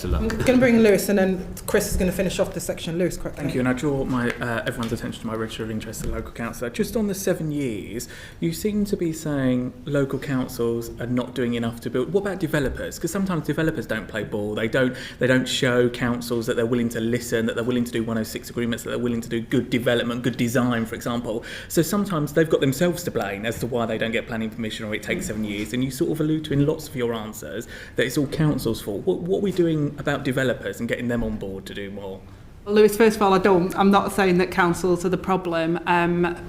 I'm going to bring Lewis, and then Chris is going to finish off the section. Lewis, quickly. Thank you, and I draw everyone's attention to my register of interest in local council. Just on the 7 years, you seem to be saying local councils are not doing enough to build. What about developers? Because sometimes developers don't play ball. They don't show councils that they're willing to listen, that they're willing to do 106 agreements, that they're willing to do good development, good design, for example. So sometimes they've got themselves to blame as to why they don't get planning permission or it takes 7 years. And you sort of allude to in lots of your answers that it's all councils' fault. What are we doing doing about developers and getting them on board to do more? Well, Lewis, first of all, I'm not saying that councils are the problem.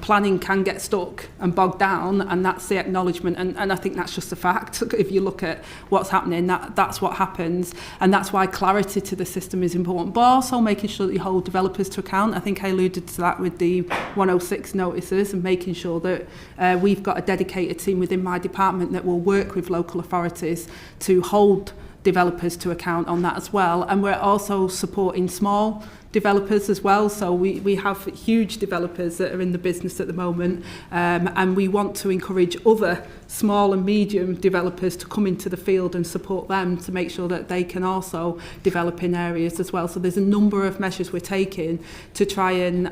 Planning can get stuck and bogged down, and that's the acknowledgement, and I think that's just a fact. If you look at what's happening, that's what happens, and that's why clarity to the system is important, but also making sure that you hold developers to account. I think I alluded to that with the 106 notices, and making sure that we've got a dedicated team within my department that will work with local authorities to hold developers to account on that as well. And we're also supporting small developers as well. So we have huge developers that are in the business at the moment, and we want to encourage other small and medium developers to come into the field and support them to make sure that they can also develop in areas as well. So there's a number of measures we're taking to try and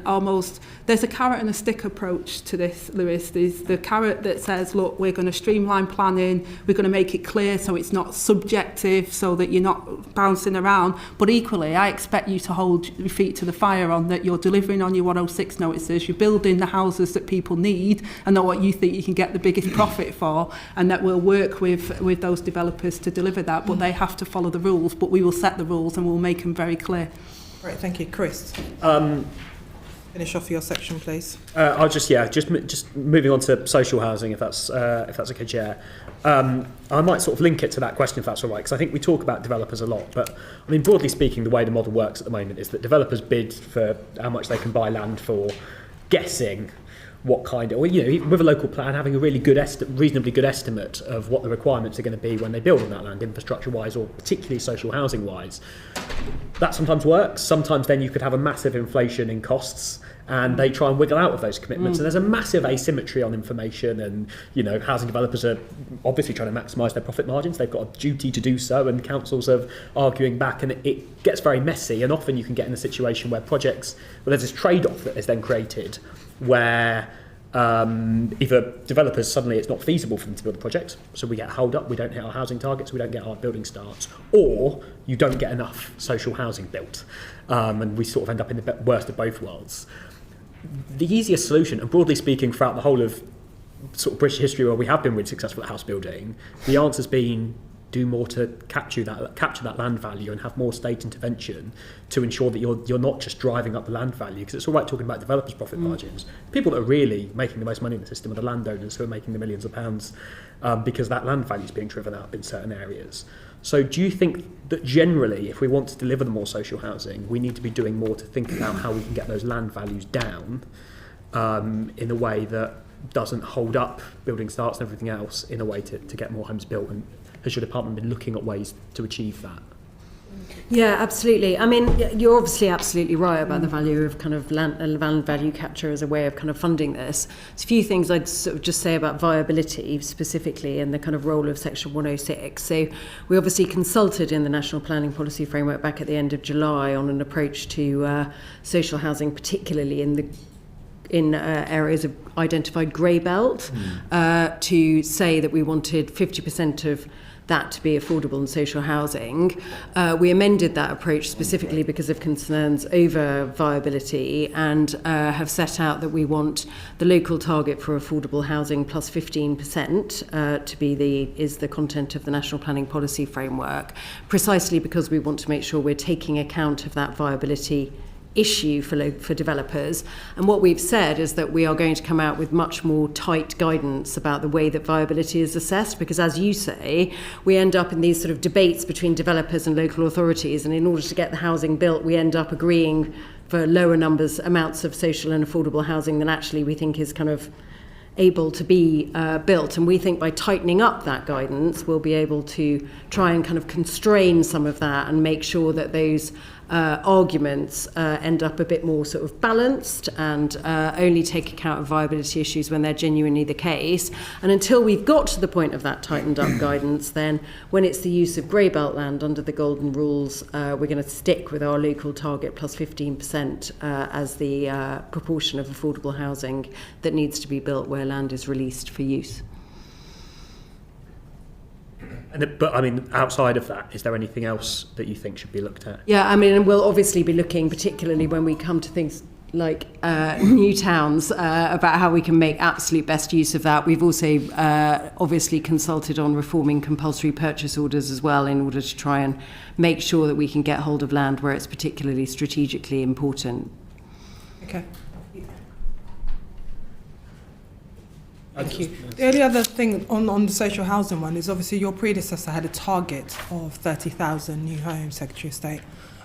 there's a carrot and a stick approach to this, Lewis. There's the carrot that says, look, we're going to streamline planning, we're going to make it clear so it's not subjective, so that you're not bouncing around. But equally, I expect you to hold your feet to the fire on that you're delivering on your 106 notices, you're building the houses that people need and not what you think you can get the biggest profit for, and that we'll work with those developers to deliver that, but they have to follow the rules, but we will set the rules and we'll make them very clear. Right, thank you. Chris, finish off your section, please. I'll just moving on to social housing, if that's okay, Chair. I might sort of link it to that question, if that's all right, because I think we talk about developers a lot, but I mean, broadly speaking, the way the model works at the moment is that developers bid for how much they can buy land for, guessing what kind of, with a local plan, having a really good reasonably good estimate of what the requirements are going to be when they build on that land, infrastructure-wise or particularly social housing-wise. That sometimes works. Sometimes then you could have a massive inflation in costs, and they try and wiggle out of those commitments. And there's a massive asymmetry on information, and housing developers are obviously trying to maximise their profit margins. They've got a duty to do so, and councils are arguing back, and it gets very messy. And often you can get in a situation where there's this trade-off that is then created, where either developers, suddenly it's not feasible for them to build a project, so we get held up, we don't hit our housing targets, we don't get our building starts, or you don't get enough social housing built, and we sort of end up in the worst of both worlds. The easiest solution, and broadly speaking throughout the whole of sort of British history where we have been really successful at house building, the answer's been do more to capture that land value and have more state intervention to ensure that you're not just driving up the land value, because it's all right talking about developers' profit margins. People that are really making the most money in the system are the landowners who are making the millions of pounds, because that land value is being driven up in certain areas. So do you think that generally, if we want to deliver the more social housing, we need to be doing more to think about how we can get those land values down in a way that doesn't hold up building starts and everything else, in a way to get more homes built? And has your department been looking at ways to achieve that? Yeah, absolutely. I mean, you're obviously absolutely right about the value of kind of land value capture as a way of kind of funding this. There's a few things I'd sort of just say about viability specifically and the kind of role of Section 106. So we obviously consulted in the National Planning Policy Framework back at the end of July on an approach to social housing, particularly in areas of identified grey belt, to say that we wanted 50% of that to be affordable and social housing. We amended that approach specifically because of concerns over viability, and have set out that we want the local target for affordable housing plus 15% to be the content of the National Planning Policy Framework, precisely because we want to make sure we're taking account of that viability issue for developers. And what we've said is that we are going to come out with much more tight guidance about the way that viability is assessed, because as you say, we end up in these sort of debates between developers and local authorities, and in order to get the housing built, we end up agreeing for lower amounts of social and affordable housing than actually we think is kind of able to be built. And we think by tightening up that guidance, we'll be able to try and kind of constrain some of that and make sure that those arguments end up a bit more sort of balanced and only take account of viability issues when they're genuinely the case. And until we've got to the point of that tightened up guidance, then when it's the use of grey belt land under the golden rules, we're going to stick with our local target plus 15% as the proportion of affordable housing that needs to be built where land is released for use. But I mean, outside of that, is there anything else that you think should be looked at? Yeah, I mean, we'll obviously be looking, particularly when we come to things new towns about how we can make absolute best use of that. We've also obviously consulted on reforming compulsory purchase orders as well in order to try and make sure that we can get hold of land where it's particularly strategically important. Okay. Thank you. The only other thing on the social housing one is obviously your predecessor had a target of 30,000 new homes, Secretary of State.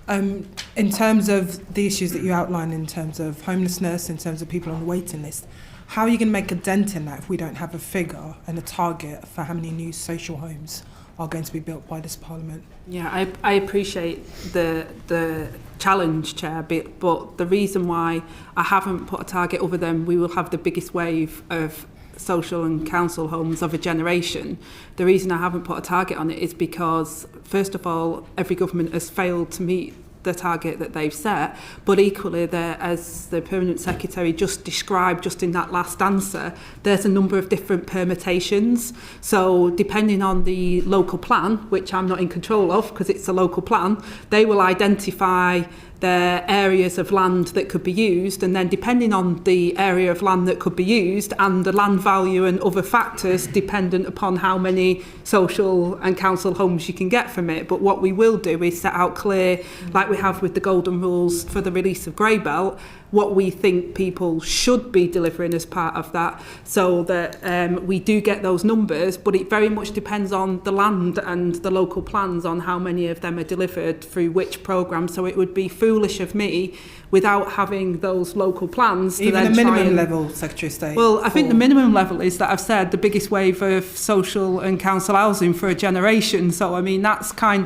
In terms of the issues that you outlined in terms of homelessness, in terms of people on the waiting list, how are you going to make a dent in that if we don't have a figure and a target for how many new social homes are going to be built by this Parliament? Yeah, I appreciate the challenge, Chair, but the reason why I haven't put a target other than we will have the biggest wave of social and council homes of a generation. The reason I haven't put a target on it is because, first of all, every government has failed to meet the target that they've set, but equally, as the Permanent Secretary just described just in that last answer, there's a number of different permutations. So depending on the local plan, which I'm not in control of because it's a local plan, they will identify the areas of land that could be used, and then depending on the area of land that could be used and the land value and other factors dependent upon how many social and council homes you can get from it. But what we will do is set out clear, like we have with the golden rules for the release of grey belt, what we think people should be delivering as part of that, so that we do get those numbers, but it very much depends on the land and the local plans on how many of them are delivered through which programme. So it would be foolish of me, without having those local plans, to even then a minimum try and, level, Secretary of State? Well, I think the minimum level is that I've said the biggest wave of social and council housing for a generation. So I mean that's quite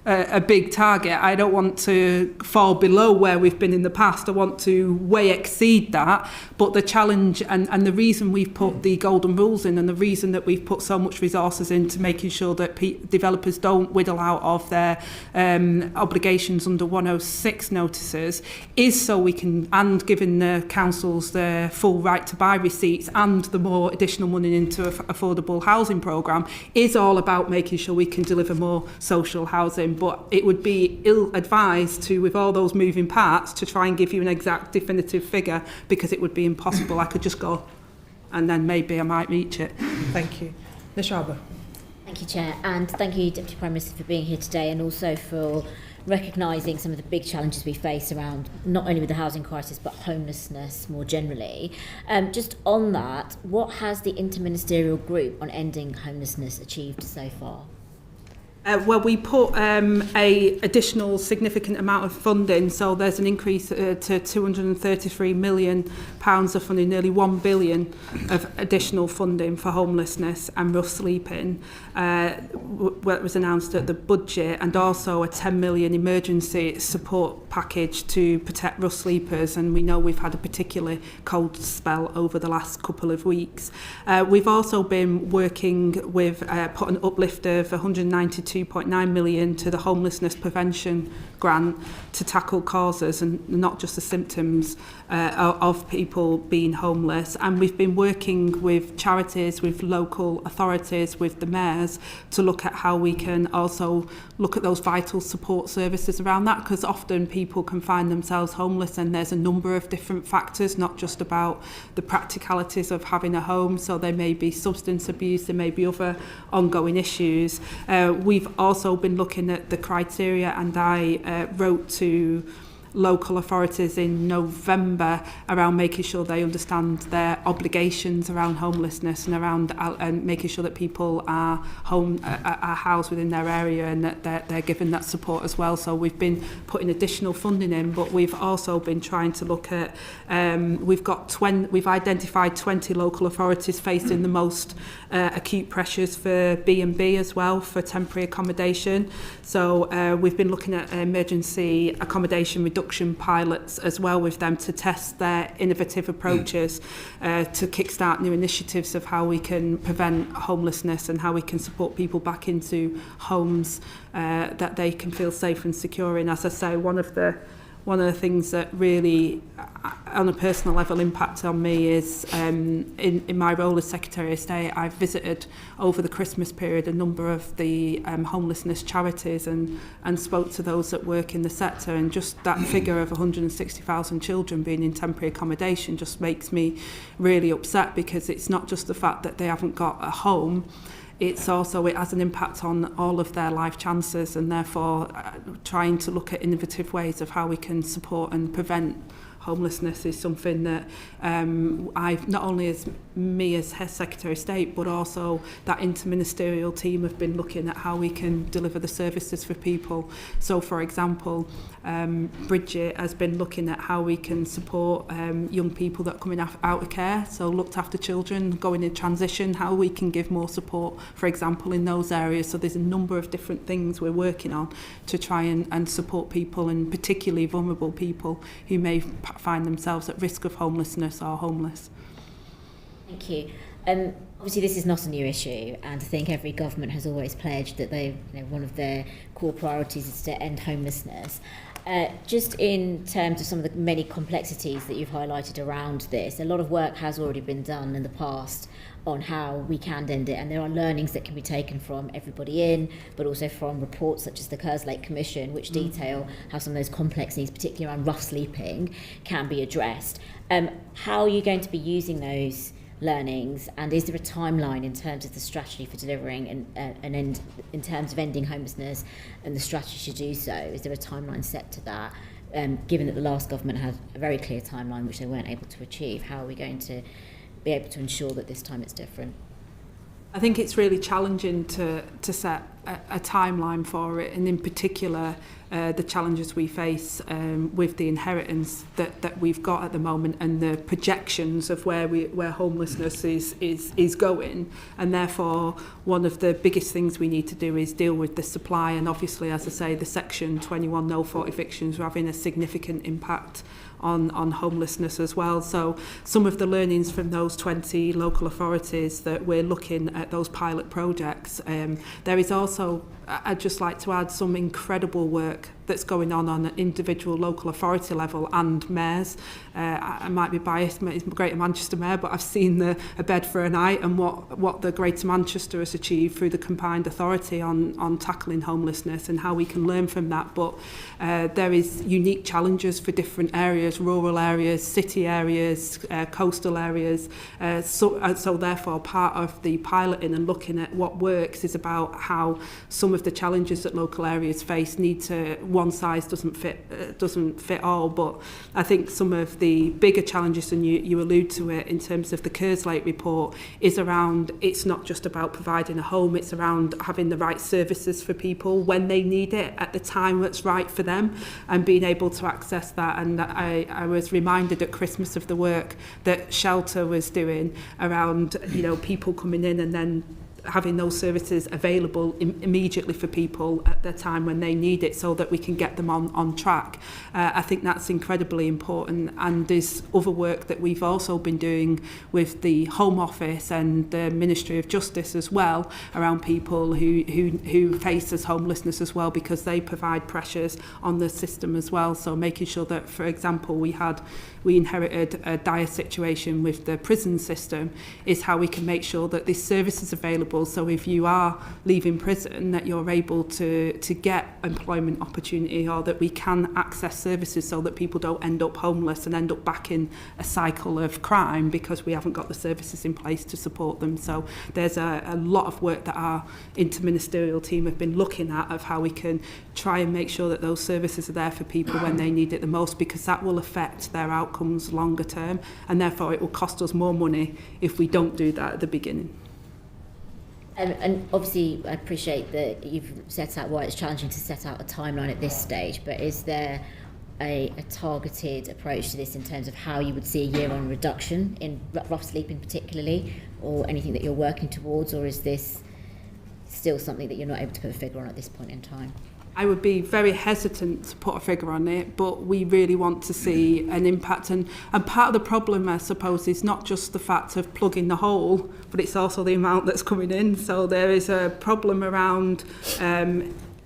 a big target. I don't want to fall below where we've been in the past. I want to way exceed that. But the challenge and the reason we've put the golden rules in, and the reason that we've put so much resources into making sure that developers don't whittle out of their obligations under 106 notices, is so we can, and giving the councils the full right to buy receipts and the more additional money into affordable housing programme, is all about making sure we can deliver more social housing. But it would be ill-advised to, with all those moving parts, to try and give you an exact definitive figure, because it would be impossible. I could just go and then maybe I might reach it. Thank you. Nishaba. Thank you, Chair, and thank you, Deputy Prime Minister, for being here today, and also for recognising some of the big challenges we face around not only with the housing crisis but homelessness more generally. Just on that, what has the interministerial group on ending homelessness achieved so far? Well, we put a additional significant amount of funding, so there's an increase to £233 million of funding, nearly £1 billion of additional funding for homelessness and rough sleeping. What was announced at the budget, and also a £10 million emergency support package to protect rough sleepers. And we know we've had a particularly cold spell over the last couple of weeks. We've also been working with put an uplift of 192.9 million to the homelessness prevention grant to tackle causes and not just the symptoms of people being homeless. And we've been working with charities, with local authorities, with the mayors, to look at how we can also look at those vital support services around that, because often people can find themselves homeless and there's a number of different factors, not just about the practicalities of having a home. So there may be substance abuse, there may be other ongoing issues. We've also been looking at the criteria, and I wrote to local authorities in November around making sure they understand their obligations around homelessness and around making sure that people are housed within their area, and that they're given that support as well. So we've been putting additional funding in, but we've also been trying to look at we've identified 20 local authorities facing the most acute pressures for B&B as well, for temporary accommodation. So we've been looking at emergency accommodation reduction pilots as well with them, to test their innovative approaches to kickstart new initiatives of how we can prevent homelessness and how we can support people back into homes that they can feel safe and secure in. As I say, one of the one of the things that really, on a personal level, impacted on me is in my role as Secretary of State, I've visited over the Christmas period a number of the homelessness charities and spoke to those that work in the sector, and just that figure of 160,000 children being in temporary accommodation just makes me really upset, because it's not just the fact that they haven't got a home, it's also, it has an impact on all of their life chances, and therefore trying to look at innovative ways of how we can support and prevent homelessness is something that I've, not only as me as Secretary of State, but also that interministerial team have been looking at how we can deliver the services for people. So, for example, Bridget has been looking at how we can support young people that are coming out of care, so looked after children going in transition, how we can give more support, for example, in those areas. So there's a number of different things we're working on to try and support people, and particularly vulnerable people who may find themselves at risk of homelessness or homeless. Thank you. Obviously, this is not a new issue, and I think every government has always pledged that one of their core priorities is to end homelessness. Just in terms of some of the many complexities that you've highlighted around this, a lot of work has already been done in the past on how we can end it, and there are learnings that can be taken from everybody in, but also from reports such as the Kerslake Commission, which detail how some of those complexities, particularly around rough sleeping, can be addressed. How are you going to be using those learnings, and is there a timeline in terms of the strategy for delivering an end, in terms of ending homelessness and the strategy to do so? Is there a timeline set to that? Given that the last government had a very clear timeline which they weren't able to achieve, how are we going to be able to ensure that this time it's different? I think it's really challenging to set a timeline for it, and in particular the challenges we face with the inheritance that we've got at the moment, and the projections of where homelessness is going, and therefore one of the biggest things we need to do is deal with the supply. And obviously, as I say, the Section 21 no fault evictions are having a significant impact on homelessness as well. So some of the learnings from those 20 local authorities that we're looking at, those pilot projects, there is also, I'd just like to add, some incredible work that's going on an individual local authority level and mayors. I might be biased, it's Greater Manchester Mayor, but I've seen a bed for a night and what the Greater Manchester has achieved through the combined authority on tackling homelessness, and how we can learn from that. But there is unique challenges for different areas, rural areas, city areas, coastal areas. So therefore, part of the piloting and looking at what works is about how some of the challenges that local areas face need to, one size doesn't fit all, but I think some of the bigger challenges, and you allude to it in terms of the Kerslake report, is around, it's not just about providing a home, it's around having the right services for people when they need it at the time that's right for them, and being able to access that. And I was reminded at Christmas of the work that Shelter was doing around, people coming in and then having those services available immediately for people at the time when they need it, so that we can get them on track. I think that's incredibly important, and there's other work that we've also been doing with the Home Office and the Ministry of Justice as well, around people who faces homelessness as well, because they provide pressures on the system as well. So making sure that, for example, we inherited a dire situation with the prison system, is how we can make sure that this service is available. So if you are leaving prison, that you're able to get employment opportunity, or that we can access services so that people don't end up homeless and end up back in a cycle of crime because we haven't got the services in place to support them. So there's a lot of work that our interministerial team have been looking at, of how we can try and make sure that those services are there for people when they need it the most, because that will affect their outcomes longer term, and therefore it will cost us more money if we don't do that at the beginning. And obviously, I appreciate that you've set out why it's challenging to set out a timeline at this stage, but is there a targeted approach to this in terms of how you would see a year-on reduction in rough sleeping particularly, or anything that you're working towards, or is this still something that you're not able to put a figure on at this point in time? I would be very hesitant to put a figure on it, but we really want to see an impact. And part of the problem, I suppose, is not just the fact of plugging the hole, but it's also the amount that's coming in. So there is a problem around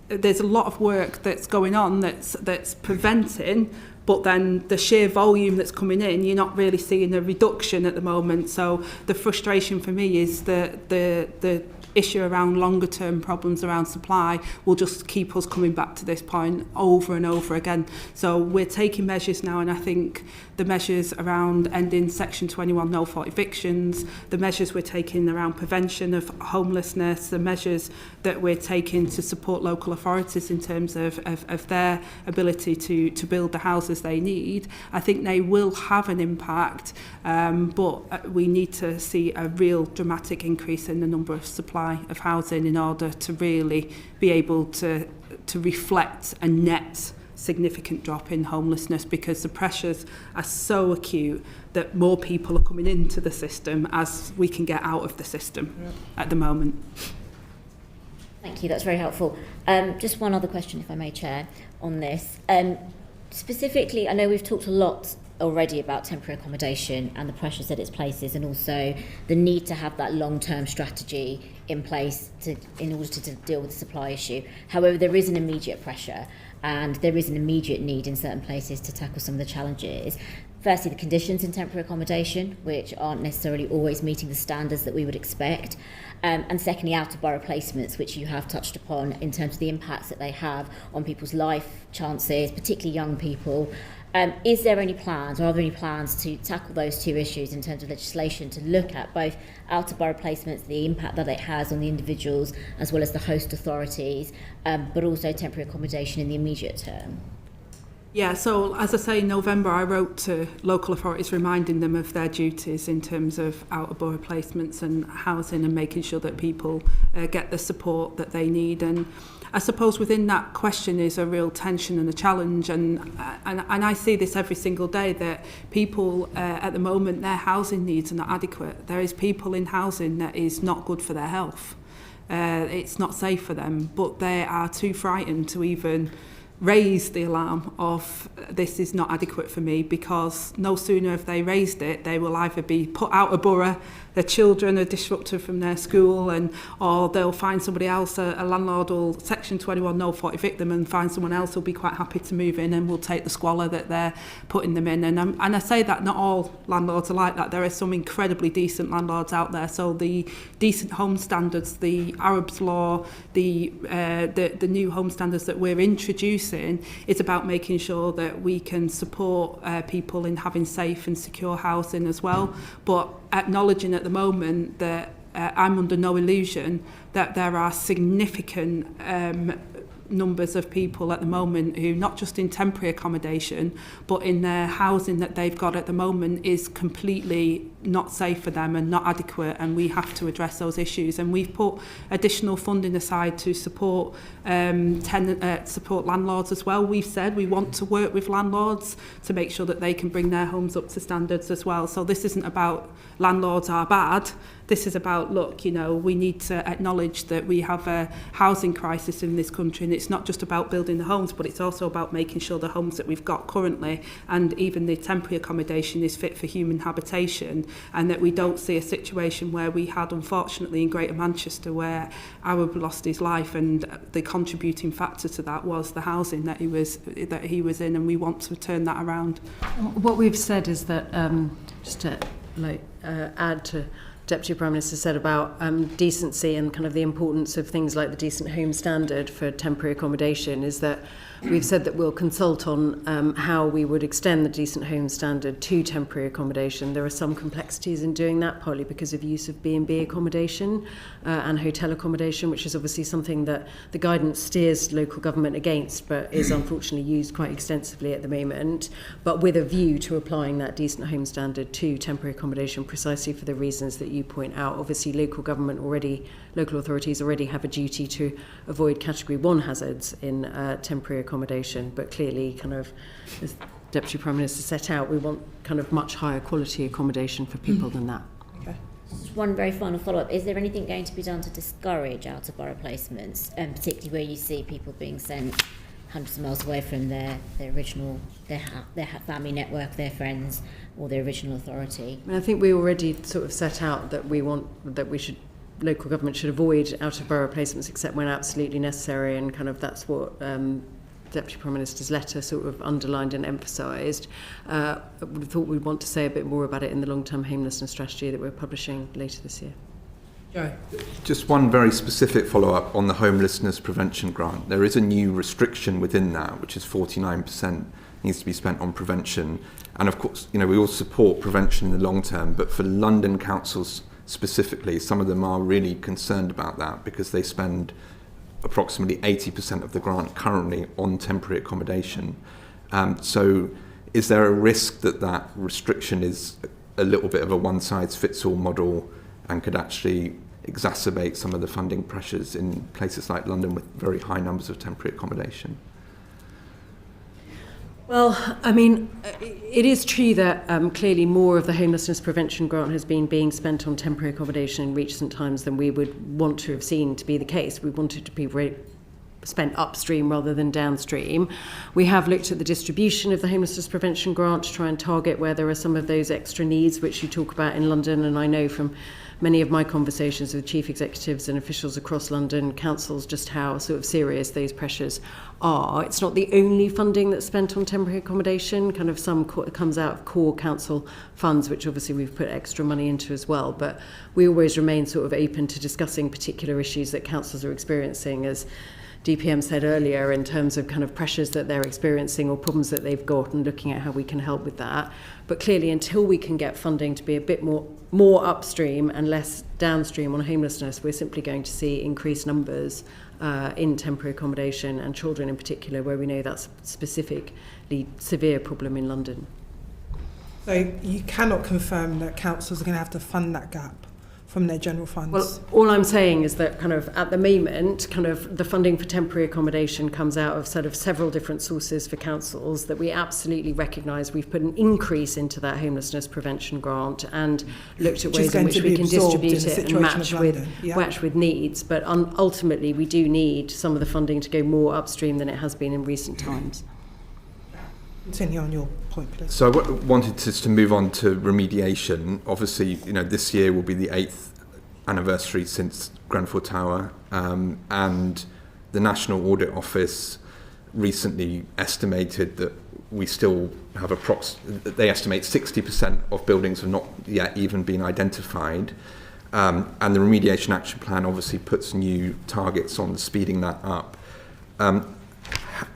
there's a lot of work that's going on that's preventing, but then the sheer volume that's coming in, you're not really seeing a reduction at the moment. So the frustration for me is the issue around longer term problems around supply will just keep us coming back to this point over and over again. So we're taking measures now, and I think the measures around ending Section 21 no fault evictions, the measures we're taking around prevention of homelessness, the measures that we're taking to support local authorities in terms of their ability to build the houses they need, I think they will have an impact, but we need to see a real dramatic increase in the number of supply of housing in order to really be able to reflect a net significant drop in homelessness, because the pressures are so acute that more people are coming into the system as we can get out of the system at the moment. Thank you, that's very helpful. Just one other question, if I may, Chair, on this. Specifically, I know we've talked a lot already about temporary accommodation and the pressures that it places, and also the need to have that long-term strategy in place in order to deal with the supply issue. However, there is an immediate pressure, and there is an immediate need in certain places to tackle some of the challenges. Firstly, the conditions in temporary accommodation, which aren't necessarily always meeting the standards that we would expect. And secondly, out-of-borough placements, which you have touched upon in terms of the impacts that they have on people's life chances, particularly young people. Is there any plans, or are there any plans to tackle those two issues in terms of legislation, to look at both out-of-borough placements, the impact that it has on the individuals as well as the host authorities, but also temporary accommodation in the immediate term? Yeah, so as I say, in November I wrote to local authorities reminding them of their duties in terms of out-of-borough placements and housing, and making sure that people get the support that they need. And I suppose within that question is a real tension and a challenge, and I see this every single day, that people at the moment, their housing needs are not adequate. There is people in housing that is not good for their health. It's not safe for them, but they are too frightened to even raise the alarm of this is not adequate for me, because no sooner have they raised it, they will either be put out of borough, their children are disrupted from their school, or they'll find somebody else, a landlord will Section 21 no fault evict them and find someone else who'll be quite happy to move in and will take the squalor that they're putting them in. And I say that not all landlords are like that. There are some incredibly decent landlords out there. So the decent home standards, the Arabs law, the new home standards that we're introducing, it's about making sure that we can support people in having safe and secure housing as well, but acknowledging at the moment that I'm under no illusion that there are significant numbers of people at the moment who, not just in temporary accommodation, but in their housing that they've got at the moment is completely not safe for them and not adequate, and we have to address those issues. And we've put additional funding aside to support support landlords as well. We've said we want to work with landlords to make sure that they can bring their homes up to standards as well. So this isn't about landlords are bad. This is about, look, you know, we need to acknowledge that we have a housing crisis in this country, and it's not just about building the homes, but it's also about making sure the homes that we've got currently, and even the temporary accommodation, is fit for human habitation, and that we don't see a situation where we had, unfortunately, in Greater Manchester, where Arab lost his life, and the contributing factor to that was the housing that he was in, and we want to turn that around. What we've said is that, just to add to Deputy Prime Minister said about decency and kind of the importance of things like the Decent Home Standard for temporary accommodation, is that we've said that we'll consult on how we would extend the Decent Home Standard to temporary accommodation. There are some complexities in doing that, partly because of use of B&B accommodation and hotel accommodation, which is obviously something that the guidance steers local government against, but is unfortunately used quite extensively at the moment, but with a view to applying that Decent Home Standard to temporary accommodation precisely for the reasons that you point out. Obviously, local authorities already have a duty to avoid Category 1 hazards in temporary accommodation, but clearly, kind of, as Deputy Prime Minister set out, we want kind of much higher quality accommodation for people than that. Okay. Just one very final follow-up. Is there anything going to be done to discourage out-of-borough placements, particularly where you see people being sent hundreds of miles away from their original, their family network, their friends, or their original authority? I think we already sort of set out that we should local government should avoid out-of-borough placements except when absolutely necessary, and kind of that's what Deputy Prime Minister's letter sort of underlined and emphasised. I would have thought we'd want to say a bit more about it in the long-term homelessness strategy that we're publishing later this year. Joe. Just one very specific follow-up on the homelessness prevention grant. There is a new restriction within that, which is 49% needs to be spent on prevention. And of course, we all support prevention in the long term, but for London councils specifically, some of them are really concerned about that because they spend approximately 80% of the grant currently on temporary accommodation. So is there a risk that that restriction is a little bit of a one-size-fits-all model and could actually exacerbate some of the funding pressures in places like London with very high numbers of temporary accommodation? Well, I mean, it is true that clearly more of the homelessness prevention grant has been being spent on temporary accommodation in recent times than we would want to have seen to be the case. We want it to be spent upstream rather than downstream. We have looked at the distribution of the homelessness prevention grant to try and target where there are some of those extra needs which you talk about in London, and I know from many of my conversations with chief executives and officials across London councils just how sort of serious those pressures are. It's not the only funding that's spent on temporary accommodation. Kind of some comes out of core council funds, which obviously we've put extra money into as well. But we always remain sort of open to discussing particular issues that councils are experiencing, as DPM said earlier, in terms of kind of pressures that they're experiencing or problems that they've got, and looking at how we can help with that. But clearly, until we can get funding to be a bit more upstream and less downstream on homelessness, we're simply going to see increased numbers in temporary accommodation, and children in particular, where we know that's a specifically severe problem in London. So you cannot confirm that councils are going to have to fund that gap from their general funds? Well, all I'm saying is that kind of at the moment, kind of the funding for temporary accommodation comes out of sort of several different sources for councils that we absolutely recognise. We've put an increase into that homelessness prevention grant and looked at ways in which we can distribute it and match with needs. But ultimately, we do need some of the funding to go more upstream than it has been in recent times. Continue on your point, please. So I wanted to move on to remediation. Obviously, this year will be the 8th anniversary since Grenfell Tower, and the National Audit Office recently estimated that we still have they estimate 60% of buildings have not yet even been identified, and the Remediation Action Plan obviously puts new targets on speeding that up.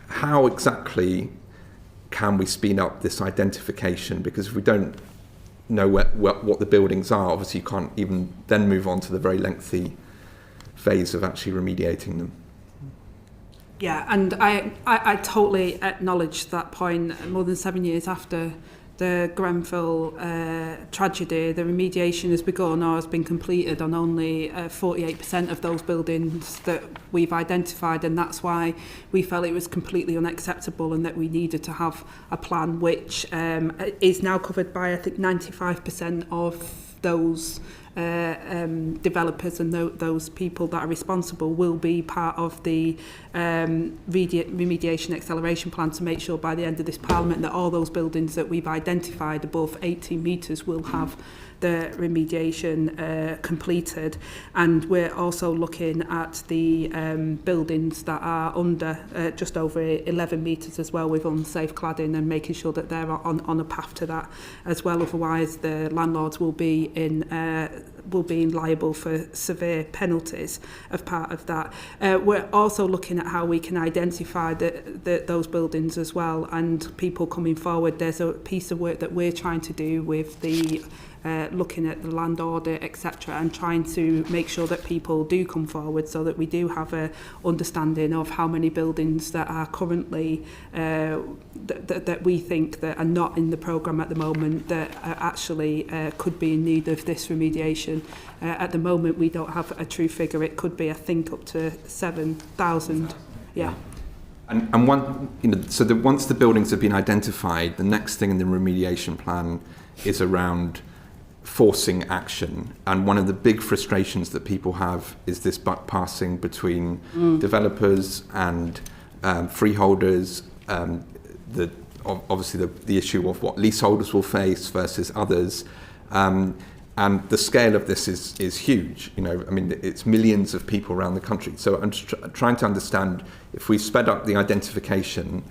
How exactly can we speed up this identification? Because if we don't know what the buildings are, obviously you can't even then move on to the very lengthy phase of actually remediating them. Yeah, and I totally acknowledge that point. More than 7 years after the Grenfell tragedy, the remediation has begun or has been completed on only 48% of those buildings that we've identified, and that's why we felt it was completely unacceptable and that we needed to have a plan which is now covered by, I think, 95% of those developers, and those people that are responsible will be part of the remediation acceleration plan to make sure by the end of this Parliament that all those buildings that we've identified above 18 metres will have the remediation completed. And we're also looking at the buildings that are under just over 11 metres as well, with unsafe cladding, and making sure that they're on a path to that as well. Otherwise, the landlords will be liable for severe penalties as part of that. We're also looking at how we can identify those buildings as well, and people coming forward. There's a piece of work that we're trying to do with the looking at the land audit, etc., and trying to make sure that people do come forward so that we do have a understanding of how many buildings that are currently that we think that are not in the programme at the moment that actually could be in need of this remediation. At the moment, we don't have a true figure. It could be, I think, up to 7,000. Yeah. And once the buildings have been identified, the next thing in the remediation plan is around forcing action. And one of the big frustrations that people have is this buck passing between developers and freeholders. Obviously the issue of what leaseholders will face versus others. And the scale of this is huge. You know, I mean, it's millions of people around the country. So I'm just trying to understand, if we sped up the identification,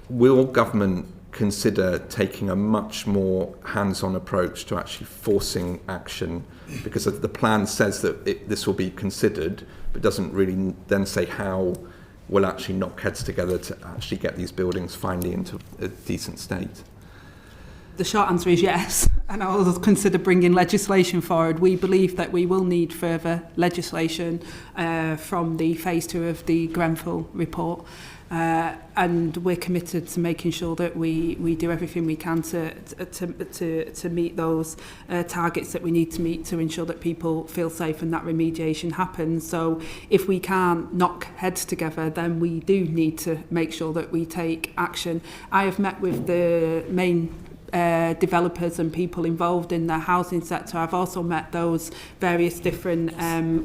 will government consider taking a much more hands-on approach to actually forcing action? Because the plan says that this will be considered, but doesn't really then say how we'll actually knock heads together to actually get these buildings finally into a decent state. The short answer is yes, and I will consider bringing legislation forward. We believe that we will need further legislation from the phase 2 of the Grenfell report. And we're committed to making sure that we do everything we can to meet those targets that we need to meet to ensure that people feel safe and that remediation happens. So if we can't knock heads together, then we do need to make sure that we take action. I have met with the main developers and people involved in the housing sector. I've also met those various different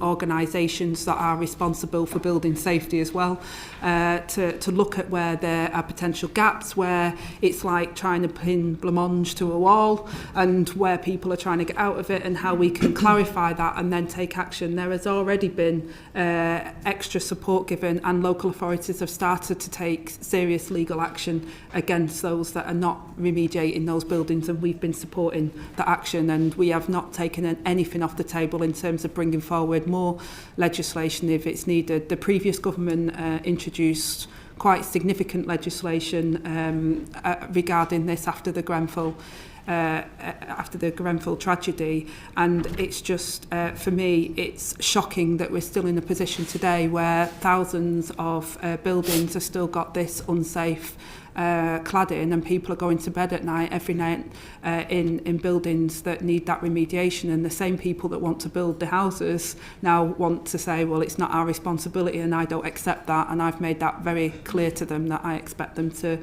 organisations that are responsible for building safety as well, to look at where there are potential gaps, where it's like trying to pin blancmange to a wall and where people are trying to get out of it, and how we can clarify that and then take action. There has already been extra support given, and local authorities have started to take serious legal action against those that are not remediating those buildings, and we've been supporting that action, and we have not taken anything off the table in terms of bringing forward more legislation if it's needed. The previous government introduced quite significant legislation regarding this after the Grenfell tragedy, and it's just for me it's shocking that we're still in a position today where thousands of buildings have still got this unsafe cladding, and people are going to bed at night every night in buildings that need that remediation, and the same people that want to build the houses now want to say, well, it's not our responsibility, and I don't accept that, and I've made that very clear to them that I expect them to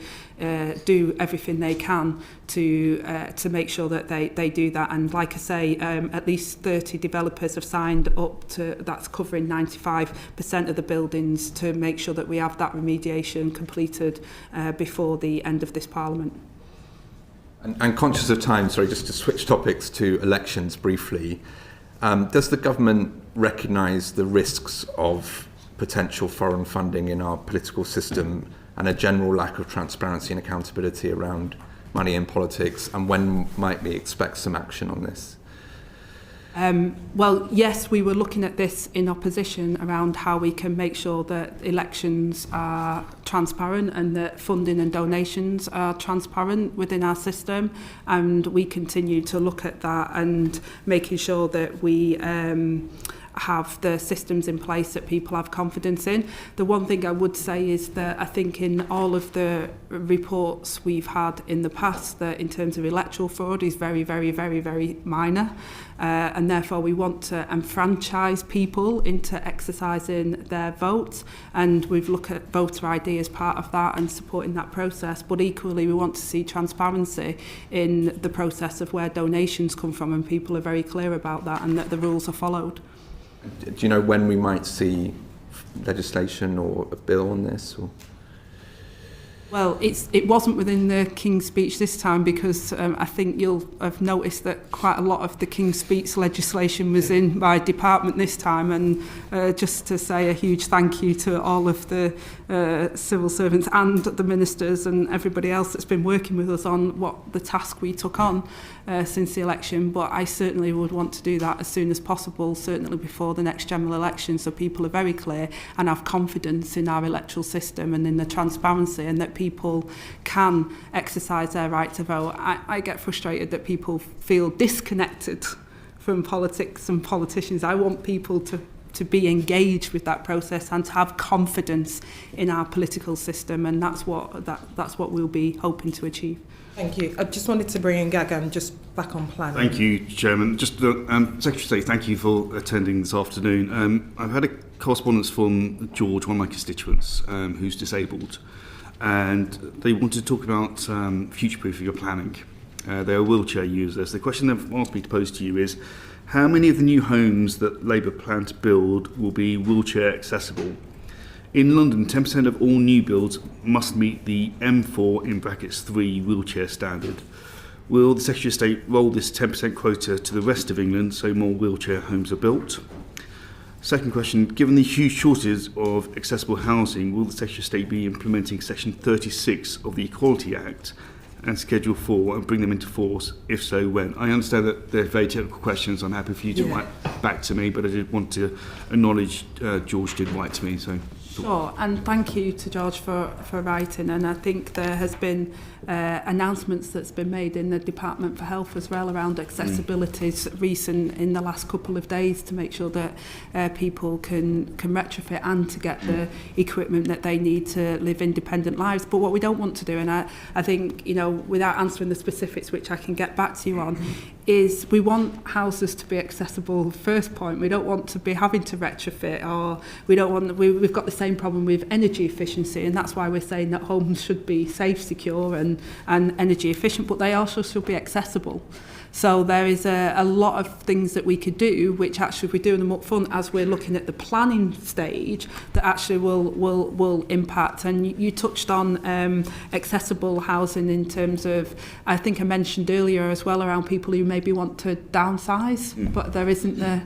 do everything they can to make sure that they do that. And like I say, at least 30 developers have signed up to, that's covering 95% of the buildings, to make sure that we have that remediation completed before the end of this Parliament. And conscious of time, sorry, just to switch topics to elections briefly, does the government recognise the risks of potential foreign funding in our political system and a general lack of transparency and accountability around money in politics, and when might we expect some action on this? Well, yes, we were looking at this in opposition around how we can make sure that elections are transparent and that funding and donations are transparent within our system, and we continue to look at that and making sure that we have the systems in place that people have confidence in. The one thing I would say is that I think in all of the reports we've had in the past, that in terms of electoral fraud is very, very, very, very minor, and therefore we want to enfranchise people into exercising their vote, and we've looked at voter ID as part of that and supporting that process, but equally we want to see transparency in the process of where donations come from, and people are very clear about that and that the rules are followed. Do you know when we might see legislation or a bill on this? Or? Well, it wasn't within the King's Speech this time, because I think you'll have noticed that quite a lot of the King's Speech legislation was in my department this time, and just to say a huge thank you to all of the civil servants and the ministers and everybody else that's been working with us on what the task we took on since the election. But I certainly would want to do that as soon as possible, certainly before the next general election, so people are very clear and have confidence in our electoral system and in the transparency, and that people can exercise their right to vote. I get frustrated that people feel disconnected from politics and politicians. I want people to be engaged with that process and to have confidence in our political system, and that's what we'll be hoping to achieve. Thank you. I just wanted to bring in Gagan just back on planning. Thank you, Chairman. Just Secretary of State, thank you for attending this afternoon. I've had a correspondence from George, one of my constituents, who's disabled, and they want to talk about future-proofing your planning. They're wheelchair users. The question they've asked me to pose to you is, how many of the new homes that Labour plan to build will be wheelchair accessible? In London, 10% of all new builds must meet the M4 (3) wheelchair standard. Will the Secretary of State roll this 10% quota to the rest of England so more wheelchair homes are built? Second question, given the huge shortage of accessible housing, will the Secretary of State be implementing Section 36 of the Equality Act and Schedule 4 and bring them into force? If so, when? I understand that they're very technical questions. I'm happy for you to write back to me, but I did want to acknowledge George did write to me. So. Sure, and thank you to George for writing, and I think there has been announcements that's been made in the Department for Health as well around accessibilities recent in the last couple of days to make sure that people can retrofit and to get the equipment that they need to live independent lives. But what we don't want to do, and I think, you know, without answering the specifics, which I can get back to you on, is we want houses to be accessible. First point, we don't want to be having to retrofit, or we don't want. We've got the same problem with energy efficiency, and that's why we're saying that homes should be safe, secure, and energy efficient, but they also should be accessible. So there is a lot of things that we could do, which actually, if we're doing them up front as we're looking at the planning stage, that actually will impact. And you touched on accessible housing in terms of, I think I mentioned earlier as well, around people who maybe want to downsize, but there isn't the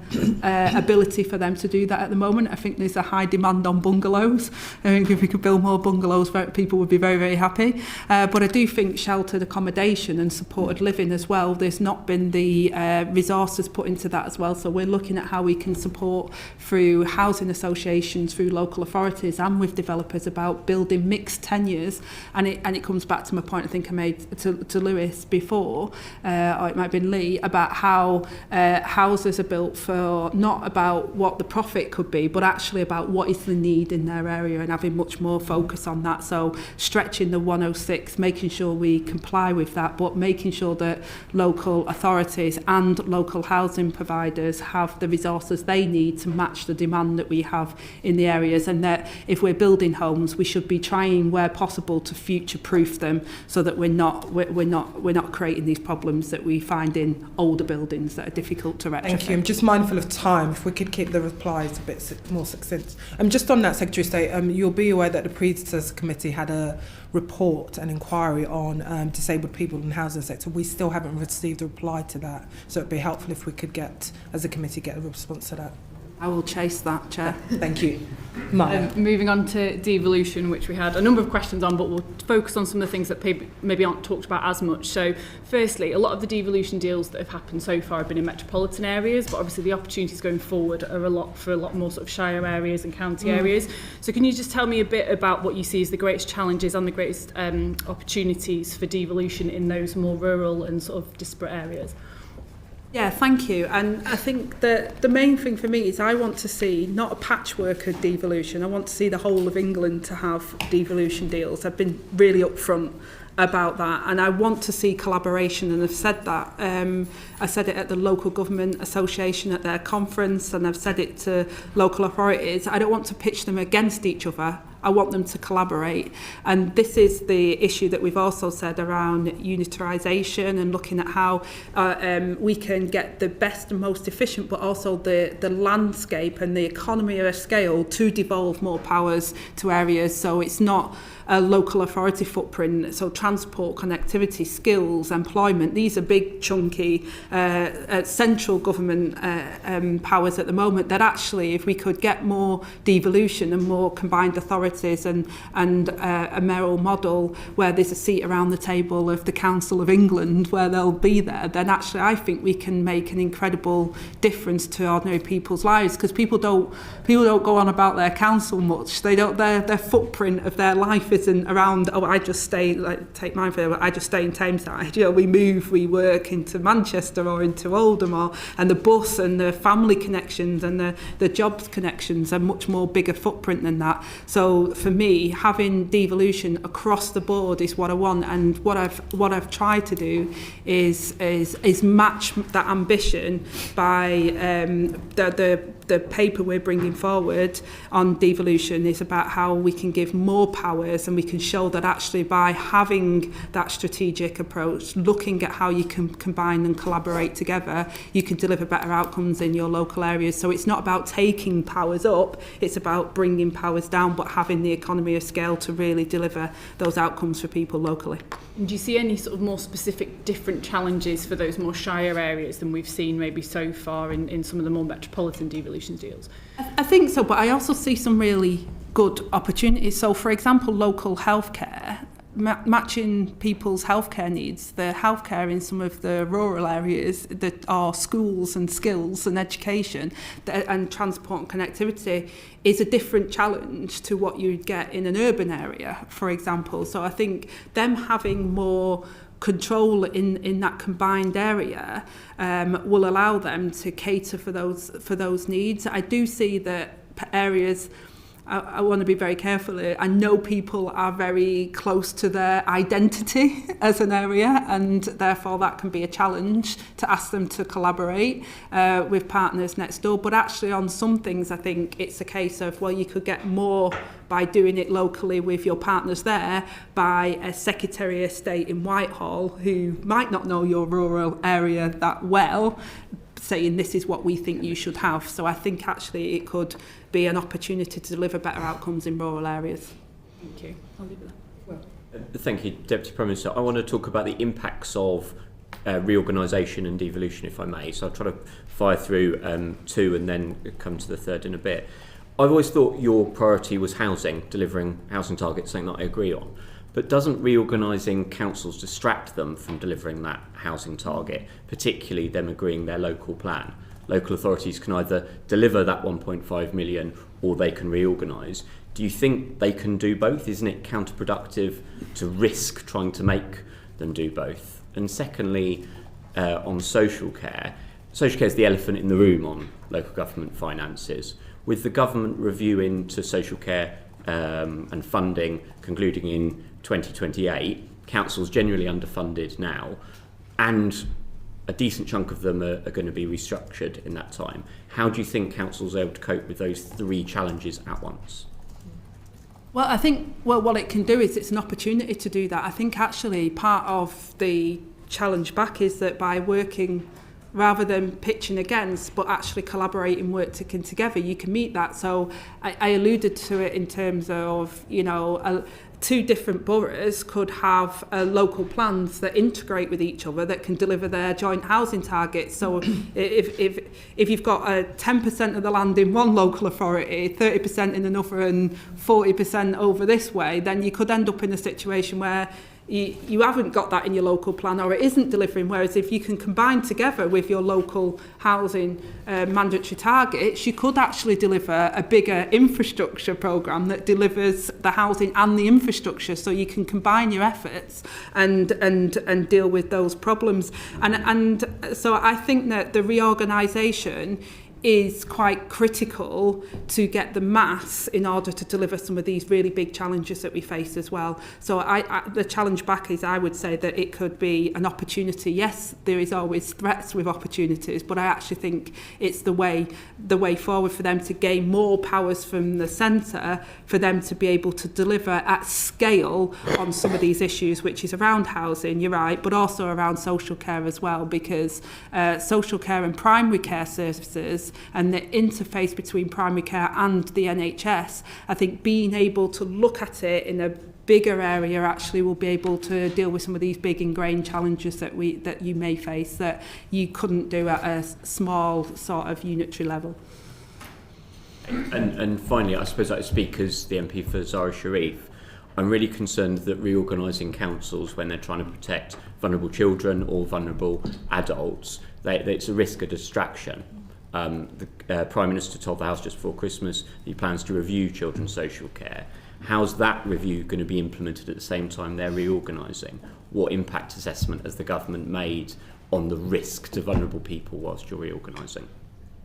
ability for them to do that at the moment. I think there's a high demand on bungalows. I think if we could build more bungalows, people would be very, very happy. But I do think sheltered accommodation and supported living as well, there's not been the resources put into that as well. So we're looking at how we can support through housing associations, through local authorities and with developers about building mixed tenures. And it comes back to my point I think I made to Lewis before, or it might have been Lee, about how houses are built for not about what the profit could be, but actually about what is the need in their area and having much more focus on that. So stretching the 106, making sure we comply with that, but making sure that local authorities and local housing providers have the resources they need to match the demand that we have in the areas, and that if we're building homes, we should be trying where possible to future-proof them so that we're not creating these problems that we find in older buildings that are difficult to retrofit. Thank you. I'm just mindful of time. If we could keep the replies a bit more succinct. Just on that, Secretary of State, you'll be aware that the predecessor committee had a report, an inquiry on disabled people in the housing sector. We still haven't received a reply to that, so it'd be helpful if we could get, as a committee, get a response to that. I will chase that, Chair. Thank you. Maya. Moving on to devolution, which we had a number of questions on, but we'll focus on some of the things that maybe aren't talked about as much. So firstly, a lot of the devolution deals that have happened so far have been in metropolitan areas, but obviously the opportunities going forward are a lot more sort of shire areas and county areas. So can you just tell me a bit about what you see as the greatest challenges and the greatest opportunities for devolution in those more rural and sort of disparate areas? Yeah, thank you. And I think that the main thing for me is I want to see not a patchwork of devolution. I want to see the whole of England to have devolution deals. I've been really upfront about that, and I want to see collaboration, and I've said that. I said it at the local government association at their conference, and I've said it to local authorities. I don't want to pitch them against each other. I want them to collaborate. And this is the issue that we've also said around unitarisation and looking at how we can get the best and most efficient, but also the landscape and the economy of scale to devolve more powers to areas. So it's not a local authority footprint. So transport, connectivity, skills, employment, these are big, chunky central government powers at the moment that actually, if we could get more devolution and more combined authorities and a mayoral model where there's a seat around the table of the Council of England where they'll be there, then actually I think we can make an incredible difference to ordinary people's lives, because people don't go on about their council much. They don't. Their footprint of their life isn't around. Oh, I just stay. Like, take mine for. I just stay in Tameside. You know, we move, we work into Manchester or into Oldham, and the bus and the family connections and the jobs connections are much more bigger footprint than that. So for me, having devolution across the board is what I want, and what I've tried to do is match that ambition by the paper we're bringing forward on devolution is about how we can give more powers, and we can show that actually by having that strategic approach, looking at how you can combine and collaborate together, you can deliver better outcomes in your local areas. So it's not about taking powers up, it's about bringing powers down, but having having the economy of scale to really deliver those outcomes for people locally. And do you see any sort of more specific different challenges for those more shire areas than we've seen maybe so far in some of the more metropolitan devolution deals? I think so, but I also see some really good opportunities. So, for example, local healthcare, matching people's healthcare needs, the healthcare in some of the rural areas that are schools and skills and education and transport and connectivity is a different challenge to what you'd get in an urban area, for example. So I think them having more control in that combined area will allow them to cater for those needs. I do see that areas, I want to be very careful here. I know people are very close to their identity as an area, and therefore that can be a challenge to ask them to collaborate with partners next door. But actually on some things, I think it's a case of, well, you could get more by doing it locally with your partners there, by a Secretary of State in Whitehall who might not know your rural area that well, saying this is what we think you should have. So I think actually it could be an opportunity to deliver better outcomes in rural areas. Thank you. I'll leave it there. Thank you, Deputy Prime Minister. I want to talk about the impacts of reorganisation and devolution, if I may. So I'll try to fire through two and then come to the third in a bit. I've always thought your priority was housing, delivering housing targets, something that I agree on. But doesn't reorganising councils distract them from delivering that housing target, particularly them agreeing their local plan? Local authorities can either deliver that 1.5 million or they can reorganise. Do you think they can do both? Isn't it counterproductive to risk trying to make them do both? And secondly, on social care is the elephant in the room on local government finances. With the government review into social care and funding concluding in 2028, councils generally underfunded now, and a decent chunk of them are going to be restructured in that time. How do you think councils are able to cope with those three challenges at once? Well, I think what it can do is it's an opportunity to do that. I think actually part of the challenge back is that by working rather than pitching against, but actually collaborating, working together, you can meet that. So I alluded to it in terms of, two different boroughs could have local plans that integrate with each other that can deliver their joint housing targets. So if you've got 10% of the land in one local authority, 30% in another and 40% over this way, then you could end up in a situation where you haven't got that in your local plan, or it isn't delivering. Whereas if you can combine together with your local housing mandatory targets, you could actually deliver a bigger infrastructure programme that delivers the housing and the infrastructure, so you can combine your efforts and deal with those problems. And so I think that the reorganisation is quite critical to get the mass in order to deliver some of these really big challenges that we face as well. So the challenge back is, I would say that it could be an opportunity. Yes, there is always threats with opportunities, but I actually think it's the way forward for them to gain more powers from the centre, for them to be able to deliver at scale on some of these issues, which is around housing, you're right, but also around social care as well, because social care and primary care services and the interface between primary care and the NHS, I think being able to look at it in a bigger area actually will be able to deal with some of these big ingrained challenges that you may face that you couldn't do at a small sort of unitary level. And finally, I suppose I speak as the MP for Zara Sharif. I'm really concerned that reorganising councils when they're trying to protect vulnerable children or vulnerable adults, it's a risk of distraction. The Prime Minister told the House just before Christmas he plans to review children's social care. How's that review going to be implemented at the same time they're reorganising? What impact assessment has the government made on the risk to vulnerable people whilst you're reorganising?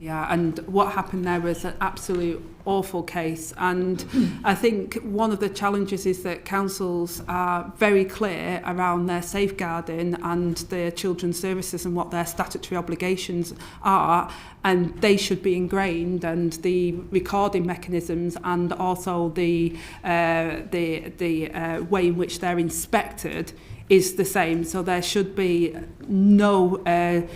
Yeah, and what happened there was an absolute awful case. And I think one of the challenges is that councils are very clear around their safeguarding and their children's services and what their statutory obligations are, and they should be ingrained, and the recording mechanisms and also the way in which they're inspected is the same. So there should be no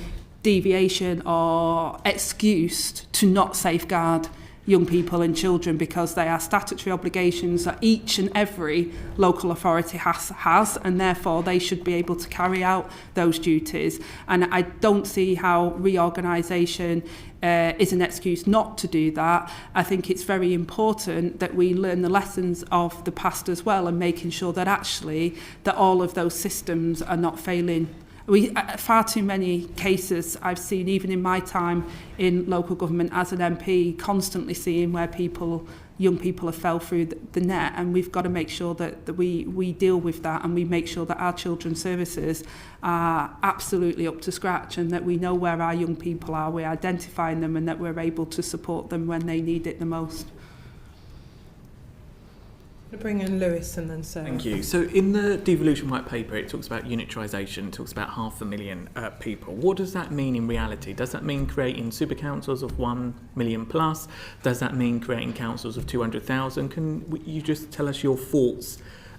deviation or excuse to not safeguard young people and children, because they are statutory obligations that each and every local authority has, and therefore they should be able to carry out those duties. And I don't see how reorganisation is an excuse not to do that. I think it's very important that we learn the lessons of the past as well, and making sure that actually that all of those systems are not failing. Far too many cases I've seen, even in my time in local government as an MP, constantly seeing where young people have fell through the net, and we've got to make sure that we deal with that, and we make sure that our children's services are absolutely up to scratch, and that we know where our young people are, we're identifying them, and that we're able to support them when they need it the most. Bring in Lewis and then Sarah. Thank you. So in the devolution white paper, it talks about unitarisation, it talks about 500,000 people. What does that mean in reality? Does that mean creating super councils of 1 million plus? Does that mean creating councils of 200,000? Can you just tell us your thoughts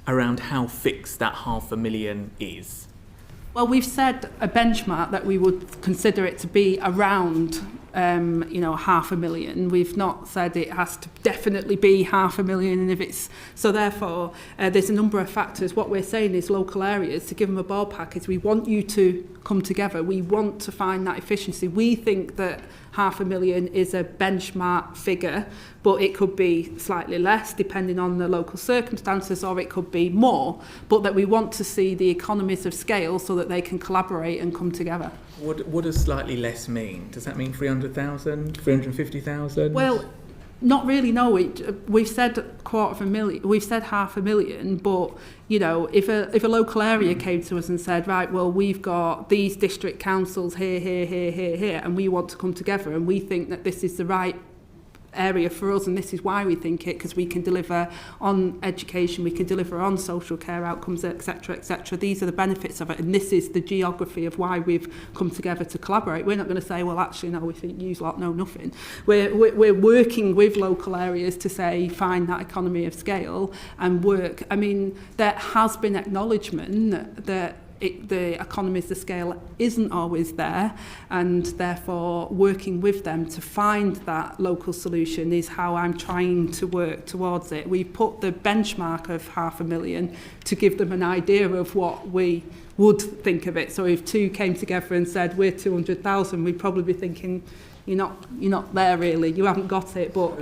around how fixed that 500,000 is? Well, we've set a benchmark that we would consider it to be around 500,000. We've not said it has to definitely be 500,000, and if it's so, therefore there's a number of factors. What we're saying is local areas, to give them a ballpark, is we want you to come together. We want to find that efficiency. We think that 500,000 is a benchmark figure, but it could be slightly less depending on the local circumstances, or it could be more, but that we want to see the economies of scale so that they can collaborate and come together. What does slightly less mean? Does that mean 300,000, 350,000? Well, not really, no. We've said 250,000, we've said 500,000, but if a local area came to us and said, right, well, we've got these district councils here, and we want to come together, and we think that this is the right area for us, and this is why we think it, because we can deliver on education, we can deliver on social care outcomes, etc., etc. These are the benefits of it, and this is the geography of why we've come together to collaborate. We're not going to say, well, actually, no, we think you lot know nothing. We're working with local areas to say, find that economy of scale and work. I mean, there has been acknowledgement that the economies of scale isn't always there, and therefore working with them to find that local solution is how I'm trying to work towards it. We put the benchmark of 500,000 to give them an idea of what we would think of it. So if two came together and said we're 200,000, we'd probably be thinking you're not there really, you haven't got it, but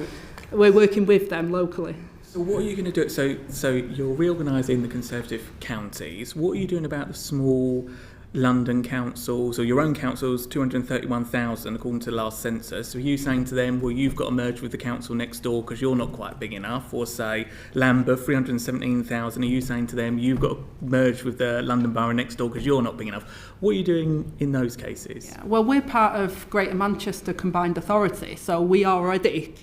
we're working with them locally. So what are you going to do? So you're reorganising the Conservative counties. What are you doing about the small London councils, or your own councils, 231,000 according to the last census? So are you saying to them, well, you've got to merge with the council next door because you're not quite big enough? Or say Lambeth, 317,000, are you saying to them, you've got to merge with the London Borough next door because you're not big enough? What are you doing in those cases? Yeah, well, we're part of Greater Manchester Combined Authority, so we already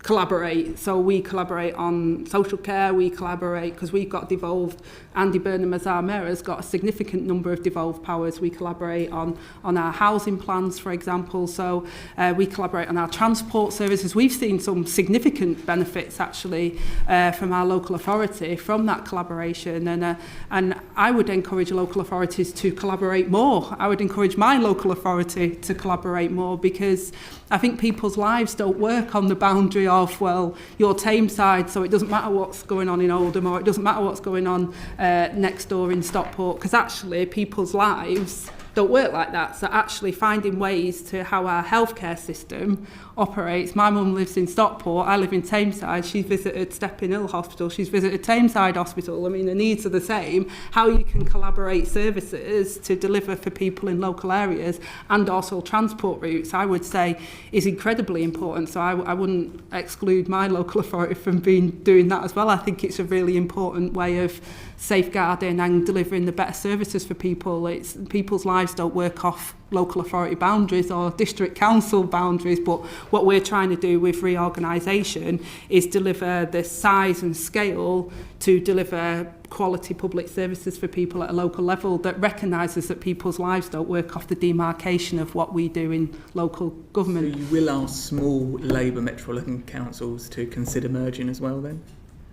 collaborate. So we collaborate on social care, we collaborate because we've got devolved. Andy Burnham as our mayor has got a significant number of devolved powers. We collaborate on our housing plans, for example. So we collaborate on our transport services. We've seen some significant benefits actually from our local authority from that collaboration, and I would encourage local authorities to collaborate more. I would encourage my local authority to collaborate more, because I think people's lives don't work on the boundary of, well, you're Tameside, so it doesn't matter what's going on in Oldham, or it doesn't matter what's going on next door in Stockport, because actually people's lives don't work like that. So actually finding ways to how our healthcare system operates. My mum lives in Stockport, I live in Tameside, she's visited Stepping Hill Hospital, she's visited Tameside Hospital. I mean, the needs are the same. How you can collaborate services to deliver for people in local areas, and also transport routes, I would say is incredibly important. So I wouldn't exclude my local authority from doing that as well. I think it's a really important way of safeguarding and delivering the better services for people. It's people's lives don't work off local authority boundaries or district council boundaries, but what we're trying to do with reorganisation is deliver the size and scale to deliver quality public services for people at a local level that recognises that people's lives don't work off the demarcation of what we do in local government. So you will ask small Labour metropolitan councils to consider merging as well then?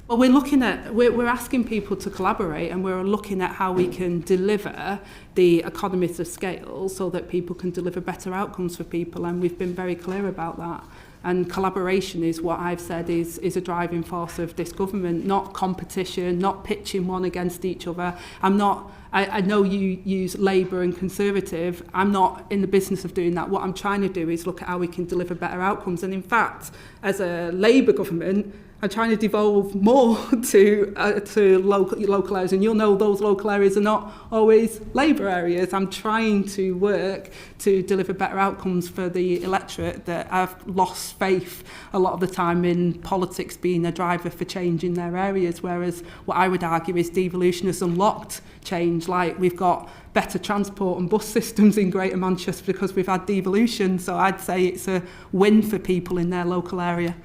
Well, we're asking people to collaborate, and we're looking at how we can deliver the economies of scale so that people can deliver better outcomes for people, and we've been very clear about that. And collaboration is what I've said is a driving force of this government, not competition, not pitching one against each other. I know you use Labour and Conservative. I'm not in the business of doing that. What I'm trying to do is look at how we can deliver better outcomes. And in fact, as a Labour government, I'm trying to devolve more to local areas, and you'll know those local areas are not always Labour areas. I'm trying to work to deliver better outcomes for the electorate that have lost faith a lot of the time in politics being a driver for change in their areas, whereas what I would argue is devolution has unlocked change. Like, we've got better transport and bus systems in Greater Manchester because we've had devolution, so I'd say it's a win for people in their local area.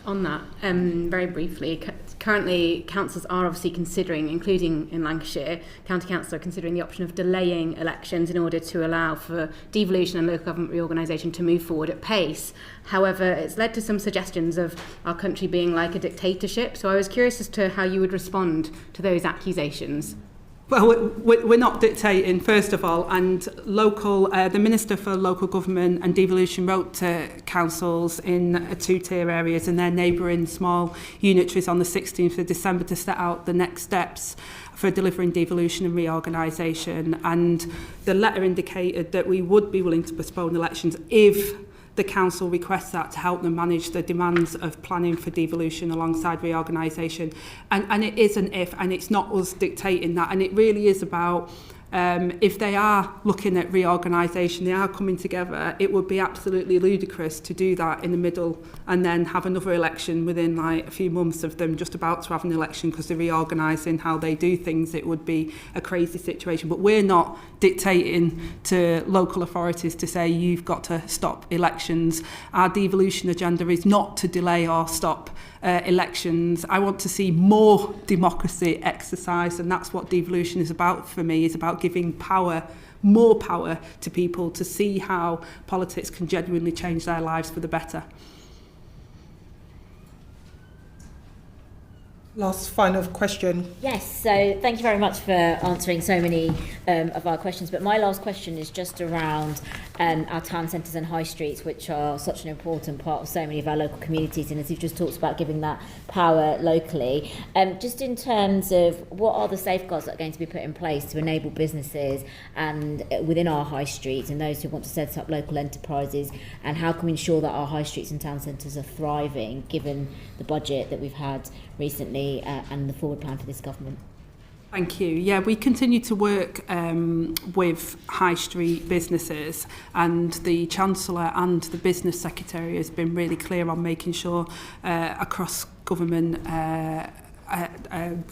On that, very briefly, currently councils are obviously considering, including in Lancashire, county councils are considering the option of delaying elections in order to allow for devolution and local government reorganisation to move forward at pace. However, it's led to some suggestions of our country being like a dictatorship, so I was curious as to how you would respond to those accusations. Well, we're not dictating, first of all, and the Minister for Local Government and Devolution wrote to councils in two-tier areas and their neighbouring small unitaries on the 16th of December to set out the next steps for delivering devolution and reorganisation. And the letter indicated that we would be willing to postpone elections if the council requests that to help them manage the demands of planning for devolution alongside reorganisation. And it is an if, and it's not us dictating that. And it really is about if they are looking at reorganisation, they are coming together, it would be absolutely ludicrous to do that in the middle and then have another election within like a few months of them just about to have an election because they're reorganising how they do things. It would be a crazy situation. But we're not dictating to local authorities to say you've got to stop elections. Our devolution agenda is not to delay or stop elections. I want to see more democracy exercised, and that's what devolution is about for me, is about giving more power to people to see how politics can genuinely change their lives for the better. Last final question. Yes, so thank you very much for answering so many of our questions. But my last question is just around our town centres and high streets, which are such an important part of so many of our local communities. And as you've just talked about, giving that power locally, just in terms of what are the safeguards that are going to be put in place to enable businesses and within our high streets and those who want to set up local enterprises, and how can we ensure that our high streets and town centres are thriving given the budget that we've had recently and the forward plan for this government? Thank you. Yeah, we continue to work with high street businesses, and the Chancellor and the Business Secretary has been really clear on making sure across government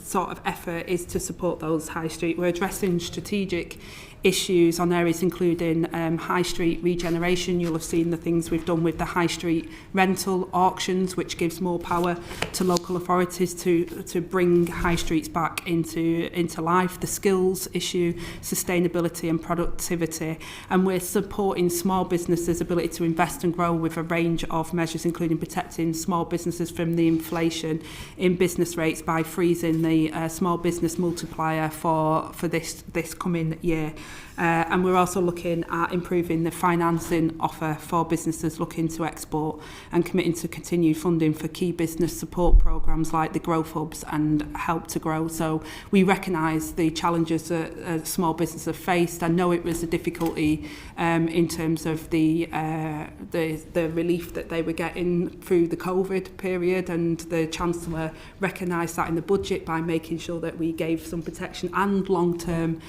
sort of effort is to support those high street. We're addressing strategic issues on areas including high street regeneration. You'll have seen the things we've done with the high street rental auctions, which gives more power to local authorities to bring high streets back into life. The skills issue, sustainability and productivity. And we're supporting small businesses' ability to invest and grow with a range of measures, including protecting small businesses from the inflation in business rates by freezing the small business multiplier for this coming year. And we're also looking at improving the financing offer for businesses looking to export and committing to continued funding for key business support programmes like the Growth Hubs and Help to Grow. So we recognise the challenges that small businesses have faced. I know it was a difficulty in terms of the relief that they were getting through the COVID period, and the Chancellor recognised that in the budget by making sure that we gave some protection and long-term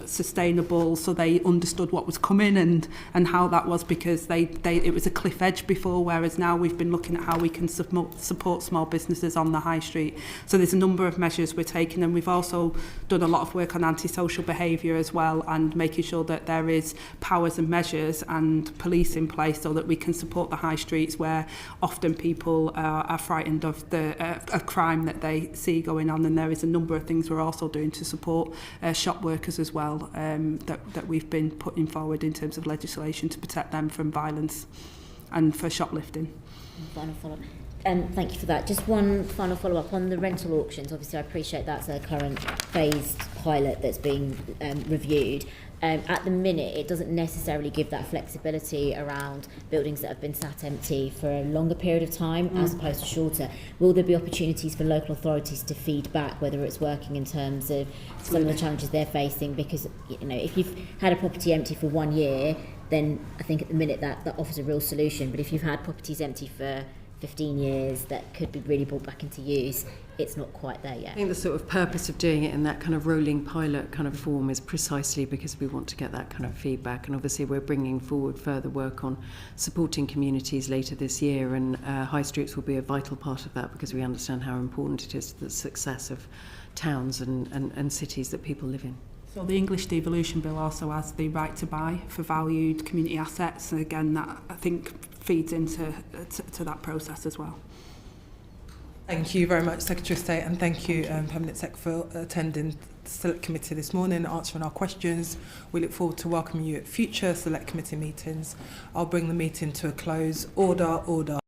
sustainable, so they understood what was coming and how that was, because it was a cliff edge before, whereas now we've been looking at how we can support small businesses on the high street. So there's a number of measures we're taking, and we've also done a lot of work on antisocial behaviour as well, and making sure that there is powers and measures and police in place so that we can support the high streets, where often people are frightened of a crime that they see going on. And there is a number of things we're also doing to support shop workers as well, that we've been putting forward in terms of legislation to protect them from violence and for shoplifting. Final follow-up. Thank you for that. Just one final follow-up on the rental auctions. Obviously, I appreciate that's a current phased pilot that's being reviewed. At the minute, it doesn't necessarily give that flexibility around buildings that have been sat empty for a longer period of time as opposed to shorter. Will there be opportunities for local authorities to feed back whether it's working in terms of some of the challenges they're facing? Because, you know, if you've had a property empty for 1 year, then I think at the minute that offers a real solution. But if you've had properties empty for 15 years that could be really brought back into use, it's not quite there yet. I think the sort of purpose of doing it in that kind of rolling pilot kind of form is precisely because we want to get that kind of feedback, and obviously we're bringing forward further work on supporting communities later this year, and high streets will be a vital part of that because we understand how important it is to the success of towns and cities that people live in. So the English devolution bill also has the right to buy for valued community assets, and again that I think feeds into to that process as well. Thank you very much, Secretary of State, and thank you, Permanent Sec, for attending the Select Committee this morning, answering our questions. We look forward to welcoming you at future Select Committee meetings. I'll bring the meeting to a close. Order, order.